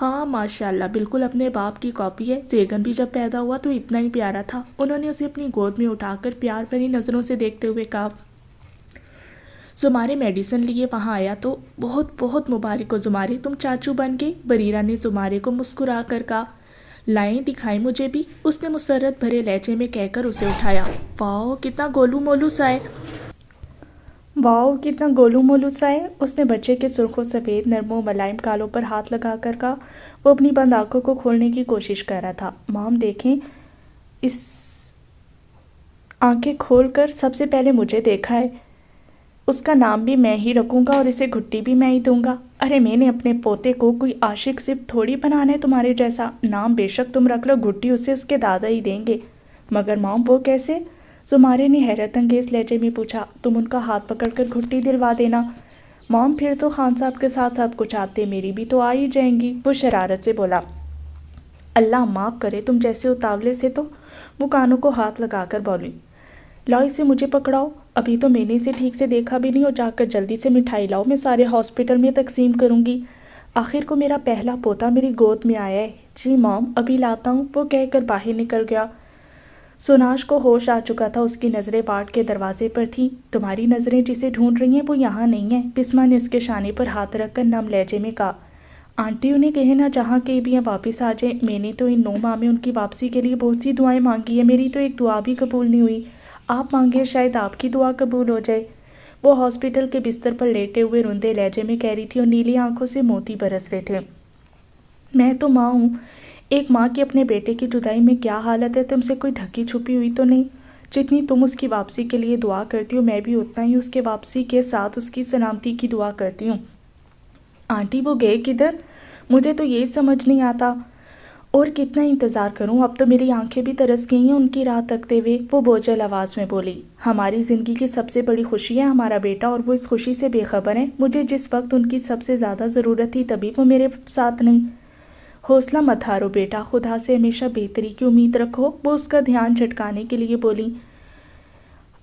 ہاں ماشاءاللہ، بالکل اپنے باپ کی کاپی ہے، زیگن بھی جب پیدا ہوا تو اتنا ہی پیارا تھا، انہوں نے اسے اپنی گود میں اٹھا کر پیار بھری نظروں سے دیکھتے ہوئے کہا۔ زمارے میڈیسن لیے وہاں آیا تو بہت بہت مبارک ہو زمارے، تم چاچو بن گئے، بریرہ نے زمارے کو مسکرا کر کہا۔ لائیں دکھائیں مجھے بھی، اس نے مسرت بھرے لہجے میں کہہ کر اسے اٹھایا۔ واؤ کتنا گولو مولو سا ہے، واؤ کتنا گولو مولو سا ہے، اس نے بچے کے سرخ و سفید نرم و ملائم گالوں پر ہاتھ لگا کر کہا۔ وہ اپنی بند آنکھوں کو کھولنے کی کوشش کر رہا تھا۔ مام دیکھیں، اس آنکھیں کھول کر سب سے پہلے مجھے دیکھا ہے، اس کا نام بھی میں ہی رکھوں گا اور اسے گھٹی بھی میں ہی دوں گا۔ ارے میں نے اپنے پوتے کو کوئی عاشق صرف تھوڑی بنانا ہے تمہارے جیسا، نام بے شک تم رکھ لو، گھٹی اسے اس کے دادا ہی دیں گے۔ مگر مام وہ کیسے؟ زمارے نے حیرت انگیز لہجے میں پوچھا۔ تم ان کا ہاتھ پکڑ کر گھٹی دلوا دینا۔ مام پھر تو خان صاحب کے ساتھ ساتھ کچھ آتے میری بھی تو آ ہی جائیں گی، وہ شرارت سے بولا۔ اللہ معاف کرے تم جیسے اتاولے سے، تو وہ کانوں کو ہاتھ لگا کر بولی۔ لاؤ اسے مجھے پکڑاؤ، ابھی تو میں نے اسے ٹھیک سے دیکھا بھی نہیں، اور جا کر جلدی سے مٹھائی لاؤ، میں سارے ہاسپٹل میں تقسیم کروں گی، آخر کو میرا پہلا پوتا میری گود میں آیا ہے۔ جی مام ابھی لاتا ہوں، وہ کہہ کر باہر نکل گیا۔ زناش کو ہوش آ چکا تھا، اس کی نظریں وارڈ کے دروازے پر تھیں۔ تمہاری نظریں جسے ڈھونڈ رہی ہیں وہ یہاں نہیں ہیں، بسما نے اس کے شانے پر ہاتھ رکھ کر نم لہجے میں کہا۔ آنٹی انہیں کہے نا جہاں کہیں بھی ہیں واپس آ جائیں، میں نے تو ان 9 ماہ میں ان کی واپسی کے لیے بہت سی دعائیں مانگی ہیں، میری تو ایک دعا بھی قبول نہیں ہوئی، آپ مانگے شاید آپ کی دعا قبول ہو جائے، وہ ہاسپٹل کے بستر پر لیٹے ہوئے روندے لہجے میں کہہ رہی تھی اور نیلی آنکھوں سے موتی برس رہے تھے۔ میں تو ماں ہوں، ایک ماں کی اپنے بیٹے کی جدائی میں کیا حالت ہے، تم سے کوئی ڈھکی چھپی ہوئی تو نہیں، جتنی تم اس کی واپسی کے لیے دعا کرتی ہو میں بھی اتنا ہی اس کے واپسی کے ساتھ اس کی سلامتی کی دعا کرتی ہوں۔ آنٹی وہ گئے کدھر؟ مجھے تو یہی سمجھ نہیں آتا، اور کتنا انتظار کروں، اب تو میری آنکھیں بھی ترس گئی ہیں ان کی راہ تکتے ہوئے، وہ بوجھل آواز میں بولی۔ ہماری زندگی کی سب سے بڑی خوشی ہے ہمارا بیٹا، اور وہ اس خوشی سے بے خبر ہے، مجھے جس وقت ان کی سب سے زیادہ ضرورت تھی تبھی وہ میرے ساتھ نہیں۔ حوصلہ مت ہارو بیٹا، خدا سے ہمیشہ بہتری کی امید رکھو، وہ اس کا دھیان جھٹکانے کے لیے بولی۔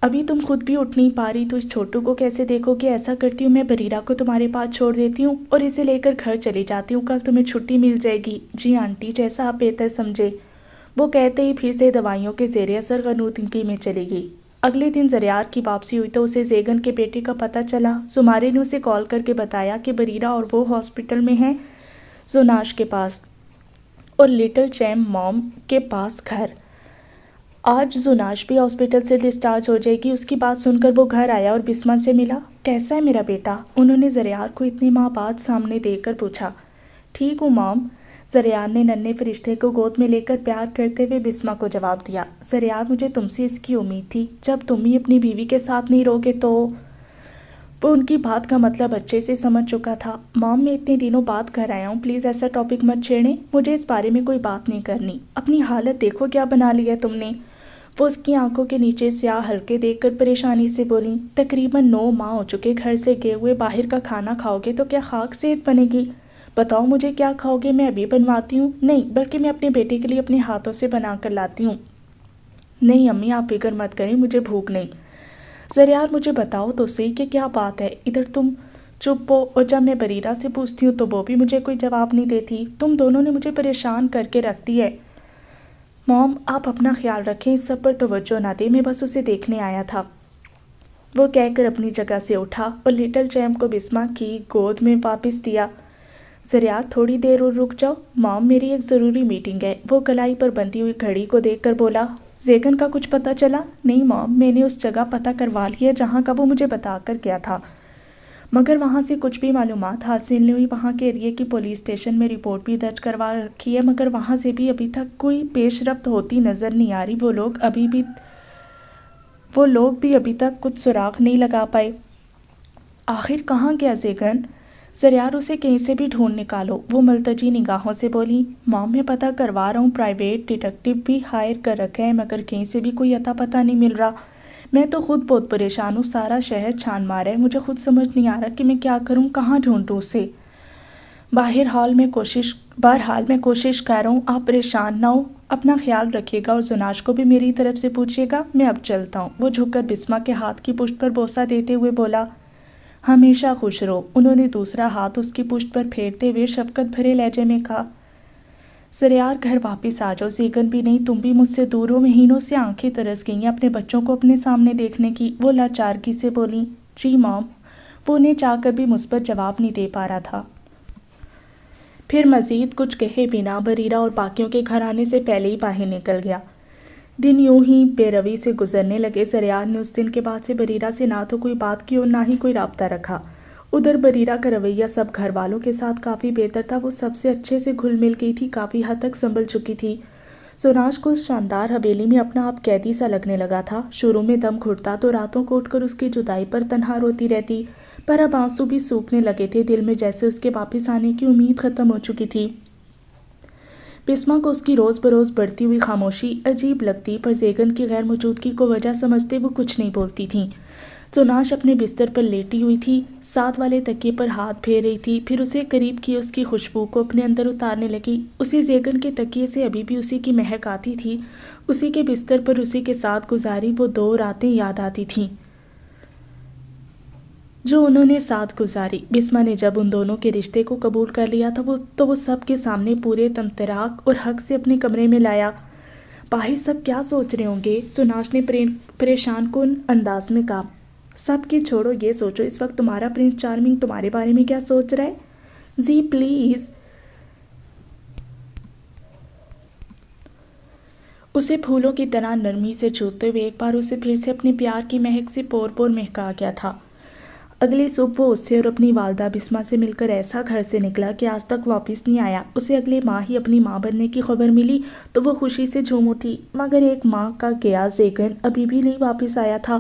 ابھی تم خود بھی اٹھ نہیں پا رہی تو اس چھوٹو کو کیسے دیکھو گے، ایسا کرتی ہوں میں بریرہ کو تمہارے پاس چھوڑ دیتی ہوں اور اسے لے کر گھر چلی جاتی ہوں، کل تمہیں چھٹی مل جائے گی۔ جی آنٹی جیسا آپ بہتر سمجھے، وہ کہتے ہی پھر سے دوائیوں کے زیر اثر غنودگی میں چلی گئی۔ اگلے دن زریار کی واپسی ہوئی تو اسے زیگن کے بیٹے کا پتہ چلا، زمارے نے اسے کال کر کے بتایا کہ بریرہ اور وہ ہاسپٹل میں ہیں، زناش کے پاس اور لٹل چیم موم کے پاس گھر۔ آج زناش بھی ہاسپٹل سے ڈسچارج ہو جائے گی، اس کی بات سن کر وہ گھر آیا اور بسما سے ملا۔ کیسا ہے میرا بیٹا؟ انہوں نے زریار کو اتنی ماہ بعد سامنے دیکھ کر پوچھا۔ ٹھیک ہوں مام، زریار نے ننھے فرشتے کو گود میں لے کر پیار کرتے ہوئے بسما کو جواب دیا۔ زریار مجھے تم سے اس کی امید تھی، جب تم ہی اپنی بیوی کے ساتھ نہیں رہوگے تو… وہ ان کی بات کا مطلب اچھے سے سمجھ چکا تھا۔ مام میں اتنے دنوں بعد گھر آیا ہوں، پلیز ایسا ٹاپک مت چھیڑیں، مجھے اس بارے میں کوئی بات نہیں کرنی، اپنی حالت دیکھو کیا بنا لی ہے تم نے، وہ اس کی آنکھوں کے نیچے سیاہ ہلکے دیکھ کر پریشانی سے بولی۔ تقریباً 9 ماہ ہو چکے گھر سے گئے ہوئے، باہر کا کھانا کھاؤ گے تو کیا خاک صحت بنے گی؟ بتاؤ مجھے کیا کھاؤ گے، میں ابھی بنواتی ہوں، نہیں بلکہ میں اپنے بیٹے کے لیے اپنے ہاتھوں سے بنا کر لاتی ہوں۔ نہیں امی آپ فکر مت کریں، مجھے بھوک نہیں۔ ذریعہ مجھے بتاؤ تو صحیح کہ کیا بات ہے، ادھر تم چپ ہو اور جب میں بریرہ سے پوچھتی ہوں تو وہ بھی مجھے کوئی جواب نہیں دیتی، تم دونوں نے مجھے پریشان کر کے رکھ دی ہے۔ موم آپ اپنا خیال رکھیں، اس سب پر توجہ نہ دیں، میں بس اسے دیکھنے آیا تھا، وہ کہہ کر اپنی جگہ سے اٹھا اور لٹل چیمپ کو بسما کی گود میں واپس دیا۔ ذریعہ تھوڑی دیر اور رک جاؤ، مام میری ایک ضروری میٹنگ ہے، وہ کلائی پر بندھی ہوئی گھڑی کو دیکھ کر بولا۔ زیگن کا کچھ پتہ چلا؟ نہیں مام، میں نے اس جگہ پتہ کروا لیا جہاں کا وہ مجھے بتا کر گیا تھا، مگر وہاں سے کچھ بھی معلومات حاصل نہیں ہوئی، وہاں کے ایریے کی پولیس اسٹیشن میں رپورٹ بھی درج کروا رکھی ہے، مگر وہاں سے بھی ابھی تک کوئی پیش رفت ہوتی نظر نہیں آ رہی، وہ لوگ بھی ابھی تک کچھ سراغ نہیں لگا پائے۔ آخر کہاں گیا زیگن؟ ذریعہ اسے کہیں سے بھی ڈھونڈ نکالو، وہ ملتجی نگاہوں سے بولی۔ مام میں پتہ کروا رہا ہوں، پرائیویٹ ڈیٹیکٹیو بھی ہائر کر رکھے ہیں، مگر کہیں سے بھی کوئی اتا پتہ نہیں مل رہا، میں تو خود بہت پریشان ہوں، سارا شہر چھان مارا ہے، مجھے خود سمجھ نہیں آ رہا کہ میں کیا کروں، کہاں ڈھونڈوں اسے۔ بہرحال میں کوشش کر رہا ہوں، آپ پریشان نہ ہو، اپنا خیال رکھیے گا اور زناش کو بھی میری طرف سے پوچھیے گا، میں اب چلتا ہوں۔ وہ جھک کر بسما کے ہاتھ کی پشت پر بوسہ دیتے ہوئے بولا۔ ہمیشہ خوش رہو، انہوں نے دوسرا ہاتھ اس کی پشت پر پھیرتے ہوئے شفقت بھرے لہجے میں کہا۔ ذریعہ گھر واپس آ جاؤ، زیگن بھی نہیں، تم بھی مجھ سے دور ہو، مہینوں سے آنکھیں ترس گئی ہیں اپنے بچوں کو اپنے سامنے دیکھنے کی، وہ لاچارگی سے بولی۔ جی مام، وہ انہیں چاہ کر بھی مثبت جواب نہیں دے پا رہا تھا۔ پھر مزید کچھ کہے بنا بریرہ اور باقیوں کے گھر آنے سے پہلے ہی باہر نکل گیا۔ دن یوں ہی بے روی سے گزرنے لگے، ذریعہ نے اس دن کے بعد سے بریرہ سے نہ تو کوئی بات کی اور نہ ہی کوئی رابطہ رکھا۔ ادھر بریرہ کا رویہ سب گھر والوں کے ساتھ کافی بہتر تھا، وہ سب سے اچھے سے گھل مل گئی تھی، کافی حد تک سنبھل چکی تھی۔ زناش کو اس شاندار حویلی میں اپنا آپ قیدی سا لگنے لگا تھا، شروع میں دم گھٹتا تو راتوں کو اٹھ کر اس کی جدائی پر تنہا روتی رہتی، پر اب آنسو بھی سوکھنے لگے تھے، دل میں جیسے اس کے واپس آنے کی امید ختم ہو چکی تھی۔ بسما کو اس کی روز بروز بڑھتی ہوئی خاموشی عجیب لگتی، پر زیگن کی غیر موجودگی کو وجہ سمجھتے وہ کچھ نہیں بولتی تھیں۔ زناش اپنے بستر پر لیٹی ہوئی تھی، ساتھ والے تکیے پر ہاتھ پھیر رہی تھی، پھر اسے قریب کی اس کی خوشبو کو اپنے اندر اتارنے لگی، اسے زیگن کے تکیے سے ابھی بھی اسی کی مہک آتی تھی، اسی کے بستر پر اسی کے ساتھ گزاری وہ 2 راتیں یاد آتی تھیں جو انہوں نے ساتھ گزاری۔ بسما نے جب ان دونوں کے رشتے کو قبول کر لیا تھا تو وہ سب کے سامنے پورے تمطراق اور حق سے اپنے کمرے میں لایا۔ باہر سب کیا سوچ رہے ہوں گے؟ زناش نے پریشان کن انداز میں کہا۔ سب کی چھوڑو، یہ سوچو اس وقت تمہارا پرنس چارمنگ تمہارے بارے میں کیا سوچ رہا ہے؟ جی پلیز۔ اسے پھولوں کی طرح نرمی سے چھوتے ہوئے ایک بار اسے پھر سے اپنے پیار کی مہک سے پور پور مہکا گیا تھا۔ اگلی صبح وہ اس سے اور اپنی والدہ بسما سے مل کر ایسا گھر سے نکلا کہ آج تک واپس نہیں آیا۔ اسے اگلے ماہ ہی اپنی ماں بننے کی خبر ملی تو وہ خوشی سے جھوم اٹھی، مگر ایک ماہ کا گیا زیگن ابھی بھی نہیں واپس آیا تھا۔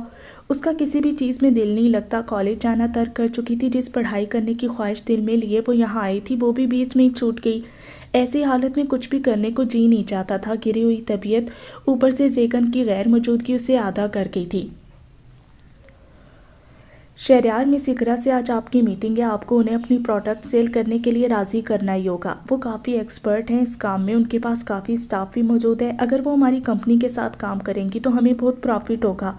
اس کا کسی بھی چیز میں دل نہیں لگتا، کالج جانا ترک کر چکی تھی، جس پڑھائی کرنے کی خواہش دل میں لیے وہ یہاں آئی تھی وہ بھی بیچ میں ہی چھوٹ گئی۔ ایسی حالت میں کچھ بھی کرنے کو جی نہیں چاہتا تھا، گری ہوئی طبیعت، اوپر سے زیگن کی غیر موجودگی اسے آدھا کر گئی تھی۔ شہریار مس اقرا سے آج آپ کی میٹنگ ہے، آپ کو انہیں اپنی پروڈکٹ سیل کرنے کے لیے راضی کرنا ہی ہوگا، وہ کافی ایکسپرٹ ہیں اس کام میں، ان کے پاس کافی سٹاف بھی موجود ہے، اگر وہ ہماری کمپنی کے ساتھ کام کریں گی تو ہمیں بہت پرافٹ ہوگا۔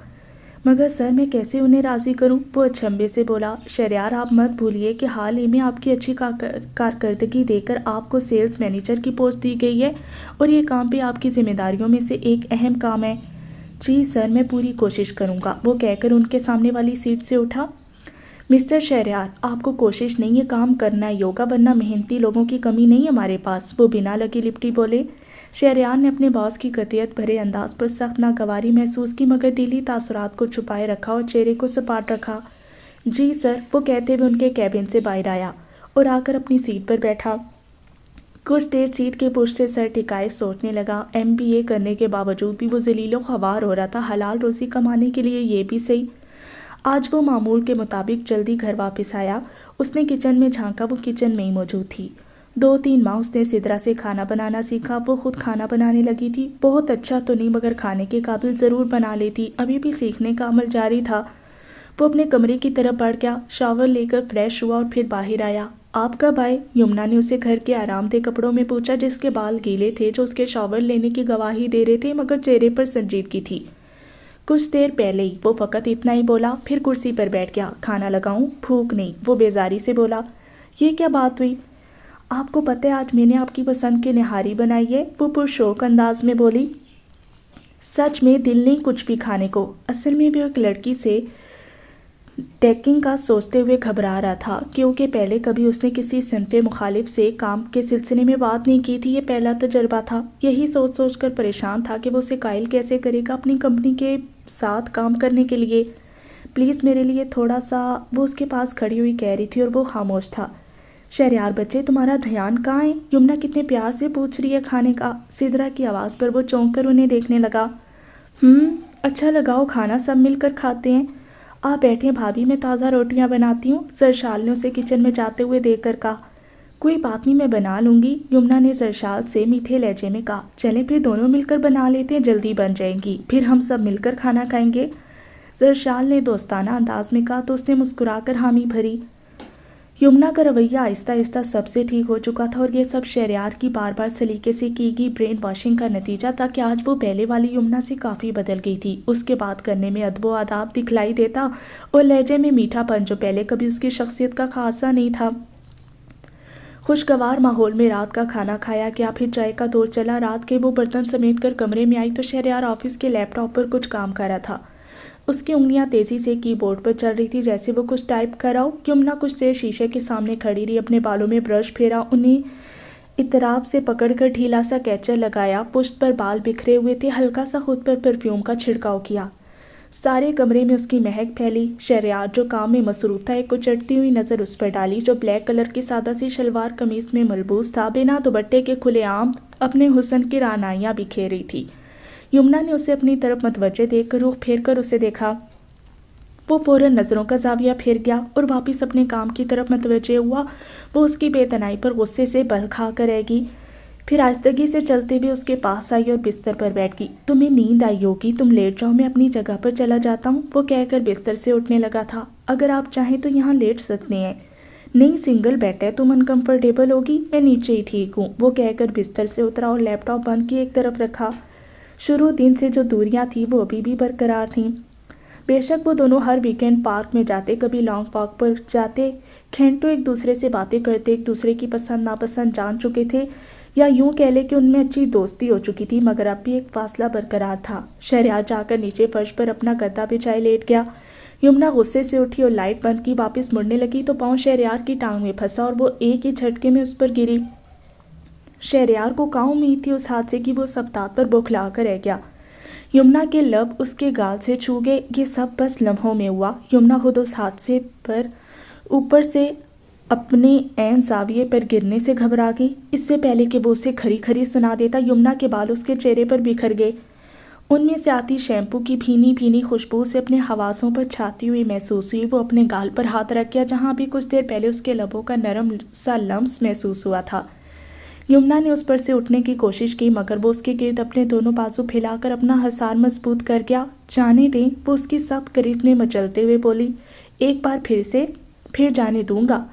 مگر سر میں کیسے انہیں راضی کروں؟ وہ اچنبھے سے بولا۔ شہریار آپ مت بھولیے کہ حال ہی میں آپ کی اچھی کارکردگی دیکھ کر آپ کو سیلز مینیجر کی پوسٹ دی گئی ہے اور یہ کام بھی آپ کی ذمہ داریوں میں سے ایک اہم کام ہے۔ جی سر، میں پوری کوشش کروں گا، وہ کہہ کر ان کے سامنے والی سیٹ سے اٹھا۔ مسٹر شہریار، آپ کو کوشش نہیں ہے، کام کرنا ہی ہوگا، ورنہ محنتی لوگوں کی کمی نہیں ہمارے پاس، وہ بنا لگی لپٹی بولے۔ شہریار نے اپنے باس کی قطعیت بھرے انداز پر سخت ناگواری محسوس کی، مگر دلی تاثرات کو چھپائے رکھا اور چہرے کو سپاٹ رکھا۔ جی سر، وہ کہتے ہوئے ان کے کیبن سے باہر آیا اور آ کر اپنی سیٹ پر بیٹھا۔ کچھ دیر سیٹ کے پشت سے سر ٹکائے سوچنے لگا۔ MBA کرنے کے باوجود بھی وہ ذلیل و خوار ہو رہا تھا، حلال روزی کمانے کے لیے یہ بھی صحیح۔ آج وہ معمول کے مطابق جلدی گھر واپس آیا، اس نے کچن میں جھانکا، وہ کچن میں ہی موجود تھی۔ 2-3 ماہ اس نے سدرا سے کھانا بنانا سیکھا، وہ خود کھانا بنانے لگی تھی، بہت اچھا تو نہیں مگر کھانے کے قابل ضرور بنا لیتی، ابھی بھی سیکھنے کا عمل جاری تھا۔ وہ اپنے کمرے کی طرف بڑھ گیا، شاور لے کر فریش ہوا اور پھر باہر آیا۔ آپ کب آئے؟ یمنا نے اسے گھر کے آرام دہ کپڑوں میں پوچھا، جس کے بال گیلے تھے، جو اس کے شاور لینے کی گواہی دے رہے تھے، مگر چہرے پر سنجیدگی تھی۔ کچھ دیر پہلے ہی وہ فقط اتنا ہی بولا، پھر کرسی پر بیٹھ گیا۔ کھانا لگاؤں؟ بھوک نہیں، وہ بیزاری سے بولا۔ یہ کیا بات ہوئی؟ آپ کو پتہ ہے آج میں نے آپ کی پسند کی نہاری بنائی ہے، وہ پرشوق انداز میں بولی۔ سچ میں دل نہیں کچھ بھی کھانے کو۔ اصل میں بھی ایک لڑکی سے ڈیٹنگ کا سوچتے ہوئے گھبرا رہا تھا، کیونکہ پہلے کبھی اس نے کسی صنف مخالف سے کام کے سلسلے میں بات نہیں کی تھی۔ یہ پہلا تجربہ تھا۔ یہی سوچ سوچ کر پریشان تھا کہ وہ اسے قائل کیسے کرے گا اپنی کمپنی کے ساتھ کام کرنے کے لیے۔ پلیز میرے لیے تھوڑا سا، وہ اس کے پاس کھڑی ہوئی کہہ رہی تھی اور وہ خاموش تھا۔ شہریار بچے تمہارا دھیان کہاں ہے؟ یمنا کتنے پیار سے پوچھ رہی ہے کھانے کا۔ سدرا کی آواز پر وہ چونک کر انہیں دیکھنے لگا۔ اچھا لگاؤ کھانا، سب مل کر کھاتے ہیں۔ آپ بیٹھیں بھابھی، میں تازہ روٹیاں بناتی ہوں، سرشال نے اسے کچن میں جاتے ہوئے دیکھ کر کہا۔ کوئی بات نہیں، میں بنا لوں گی، یمنا نے سرشال سے میٹھے لہجے میں کہا۔ چلیں پھر دونوں مل کر بنا لیتے ہیں، جلدی بن جائیں گی، پھر ہم سب مل کر کھانا کھائیں گے، سرشال نے دوستانہ انداز میں کہا تو اس نے مسکرا کر حامی بھری۔ یمنا کا رویہ آہستہ آہستہ سب سے ٹھیک ہو چکا تھا، اور یہ سب شہریار کی بار بار سلیقے سے کی گئی برین واشنگ کا نتیجہ تھا کہ آج وہ پہلے والی یمنا سے کافی بدل گئی تھی۔ اس کے بات کرنے میں ادب و آداب دکھلائی دیتا اور لہجے میں میٹھا پن جو پہلے کبھی اس کی شخصیت کا خاصہ نہیں تھا۔ خوشگوار ماحول میں رات کا کھانا کھایا گیا، پھر چائے کا دور چلا۔ رات کے وہ برتن سمیٹ کر کمرے میں آئی تو شہریار آفس کے لیپ ٹاپ پر کچھ کام کر رہا تھا۔ اس کی انگلیاں تیزی سے کی بورڈ پر چل رہی تھی جیسے وہ کچھ ٹائپ کر رہا ہو۔ یمنا کچھ دیر شیشے کے سامنے کھڑی رہی، اپنے بالوں میں برش پھیرا، انہیں اطراف سے پکڑ کر ڈھیلا سا کیچر لگایا، پشت پر بال بکھرے ہوئے تھے، ہلکا سا خود پر پرفیوم کا چھڑکاؤ کیا۔ سارے کمرے میں اس کی مہک پھیلی۔ شہریار جو کام میں مصروف تھا، ایک کچڑتی ہوئی نظر اس پر ڈالی جو بلیک کلر کی سادہ سی شلوار قمیص میں ملبوس تھا، بنا دوپٹے کے کھلے عام اپنے حسن کی رعنائیاں بکھیر رہی تھی۔ یمنا نے اسے اپنی طرف متوجہ دیکھ کر رخ پھیر کر اسے دیکھا۔ وہ فوراً نظروں کا زاویہ پھیر گیا اور واپس اپنے کام کی طرف متوجہ ہوا۔ وہ اس کی بے تنائی پر غصے سے بل کھا کر رہ گئی، پھر آہستگی سے چلتے ہوئے اس کے پاس آئی اور بستر پر بیٹھ گئی۔ تمہیں نیند آئی ہوگی، تم لیٹ جاؤ، میں اپنی جگہ پر چلا جاتا ہوں، وہ کہہ کر بستر سے اٹھنے لگا تھا۔ اگر آپ چاہیں تو یہاں لیٹ سکتے ہیں۔ نہیں، سنگل بیڈ ہے، تم انکمفرٹیبل ہوگی، میں نیچے ہی ٹھیک ہوں، وہ کہہ کر بستر سے اترا اور لیپ ٹاپ بند کی ایک طرف رکھا۔ شروع دن سے جو دوریاں تھیں وہ ابھی بھی برقرار تھیں۔ بے شک وہ دونوں ہر ویکینڈ پارک میں جاتے، کبھی لانگ واک پر جاتے، گھنٹوں ایک دوسرے سے باتیں کرتے، ایک دوسرے کی پسند ناپسند جان چکے تھے، یا یوں کہہ لے کہ ان میں اچھی دوستی ہو چکی تھی، مگر اب بھی ایک فاصلہ برقرار تھا۔ شہریار جا کر نیچے فرش پر اپنا گدا بچھائے لیٹ گیا۔ یمنا غصے سے اٹھی اور لائٹ بند کی، واپس مڑنے لگی تو پاؤں شہریار کی ٹانگ میں پھنسا اور وہ ایک ہی جھٹکے میں اس پر گری۔ شہریار کو کہاں امید تھی اس حادثے کی، وہ سبتات پر بوکھلا کر رہ گیا۔ یمنا کے لب اس کے گال سے چھو گئے۔ یہ سب بس لمحوں میں ہوا۔ یمنا خود اس حادثے پر اوپر سے اپنے عین زاویے پر گرنے سے گھبرا گئی۔ اس سے پہلے کہ وہ اسے کھری کھری سنا دیتا، یمنا کے بال اس کے چہرے پر بکھر گئے۔ ان میں سے آتی شیمپو کی بھینی بھینی خوشبو سے اپنے حواسوں پر چھاتی ہوئی محسوس ہوئی۔ وہ اپنے گال پر ہاتھ رکھ گیا جہاں بھی کچھ دیر پہلے اس کے لبوں کا نرم سا لمس محسوس ہوا تھا۔ یمنا نے اس پر سے اٹھنے کی کوشش کی، مگر وہ اس کے گرد اپنے دونوں بازو پھیلا کر اپنا حصار مضبوط کر گیا۔ جانے دیں، وہ اس کی سخت قریب میں مچلتے ہوئے بولی۔ ایک بار پھر سے، پھر جانے دوں گا،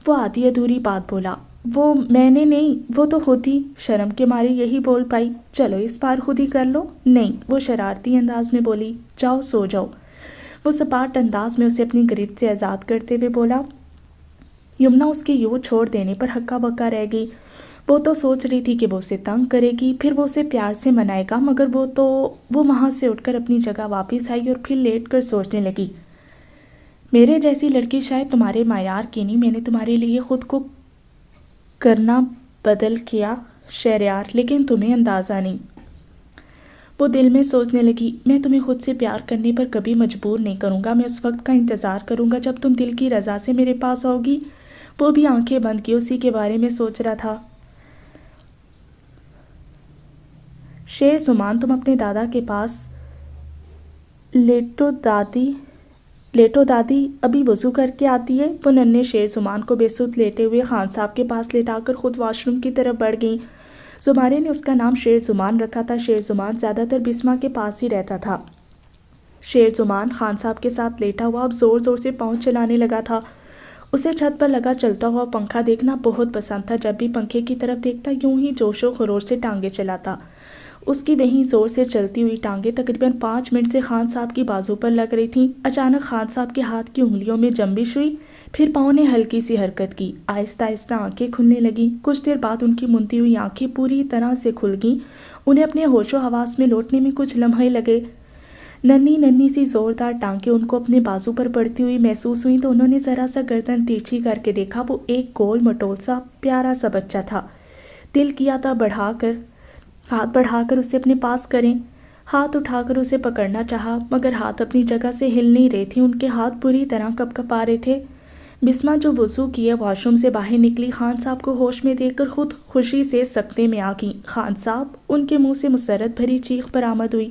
وہ آدھی ادھوری بات بولا۔ وہ میں نے نہیں، وہ تو خود ہی، شرم کے مارے یہی بول پائی۔ چلو اس بار خود ہی کر لو۔ نہیں، وہ شرارتی انداز میں بولی۔ جاؤ سو جاؤ، وہ سپاٹ انداز میں اسے اپنی گرفت سے آزاد کرتے ہوئے بولا۔ یمنا اس کے یوں چھوڑ دینے پر ہکا بکا رہ گئی۔ وہ تو سوچ رہی تھی کہ وہ اسے تنگ کرے گی، پھر وہ اسے پیار سے منائے گا، مگر وہ وہاں سے اٹھ کر اپنی جگہ واپس آئی اور پھر لیٹ کر سوچنے لگی، میرے جیسی لڑکی شاید تمہارے معیار کی نہیں، میں نے تمہارے لیے خود کو کرنا بدل کیا شہریار، لیکن تمہیں اندازہ نہیں۔ وہ دل میں سوچنے لگی، میں تمہیں خود سے پیار کرنے پر کبھی مجبور نہیں کروں گا، میں اس وقت کا انتظار کروں گا جب تم دل کی رضا سے میرے پاس ہوگی۔ وہ بھی آنکھیں بند کی اسی کے بارے میں سوچ رہا تھا۔ شیر زمان، تم اپنے دادا کے پاس لیٹو دادی ابھی وضو کر کے آتی ہے، وہ ننھے شیر زمان کو بے سود لیٹے ہوئے خان صاحب کے پاس لیٹا کر خود واش روم کی طرف بڑھ گئیں۔ زمارے نے اس کا نام شیر زمان رکھا تھا۔ شیر زمان زیادہ تر بسمہ کے پاس ہی رہتا تھا۔ شیر زمان خان صاحب کے ساتھ لیٹا ہوا اب زور زور سے پاؤں چلانے لگا تھا۔ اسے چھت پر لگا چلتا ہوا پنکھا دیکھنا بہت پسند تھا۔ جب بھی پنکھے کی طرف دیکھتا یوں ہی جوش و خروش سے ٹانگیں چلاتا۔ اس کی وہیں زور سے چلتی ہوئی ٹانگیں تقریباً 5 منٹ سے خان صاحب کی بازو پر لگ رہی تھیں۔ اچانک خان صاحب کے ہاتھ کی انگلیوں میں جنبش ہوئی، پھر پاؤں نے ہلکی سی حرکت کی، آہستہ آہستہ آنکھیں کھلنے لگیں۔ کچھ دیر بعد ان کی مندی ہوئی آنکھیں پوری طرح سے کھل گئیں۔ انہیں اپنے ہوش و حواس میں لوٹنے میں کچھ لمحے لگے۔ ننھی ننھی سی زوردار ٹانگیں ان کو اپنے بازو پر پڑتی ہوئی محسوس ہوئیں تو انہوں نے ذرا سا گردن ترچھی کر کے دیکھا۔ وہ ایک گول مٹول سا پیارا سا بچہ تھا۔ دل کیا تھا ہاتھ بڑھا کر اسے اپنے پاس کریں، ہاتھ اٹھا کر اسے پکڑنا چاہا، مگر ہاتھ اپنی جگہ سے ہل نہیں رہے تھے، ان کے ہاتھ بری طرح کپکپا رہے تھے۔ بسمہ جو وضو کیے واش روم سے باہر نکلی، خان صاحب کو ہوش میں دیکھ کر خود خوشی سے سکتے میں آ گئیں۔ خان صاحب! ان کے منہ سے مسرت بھری چیخ برآمد ہوئی۔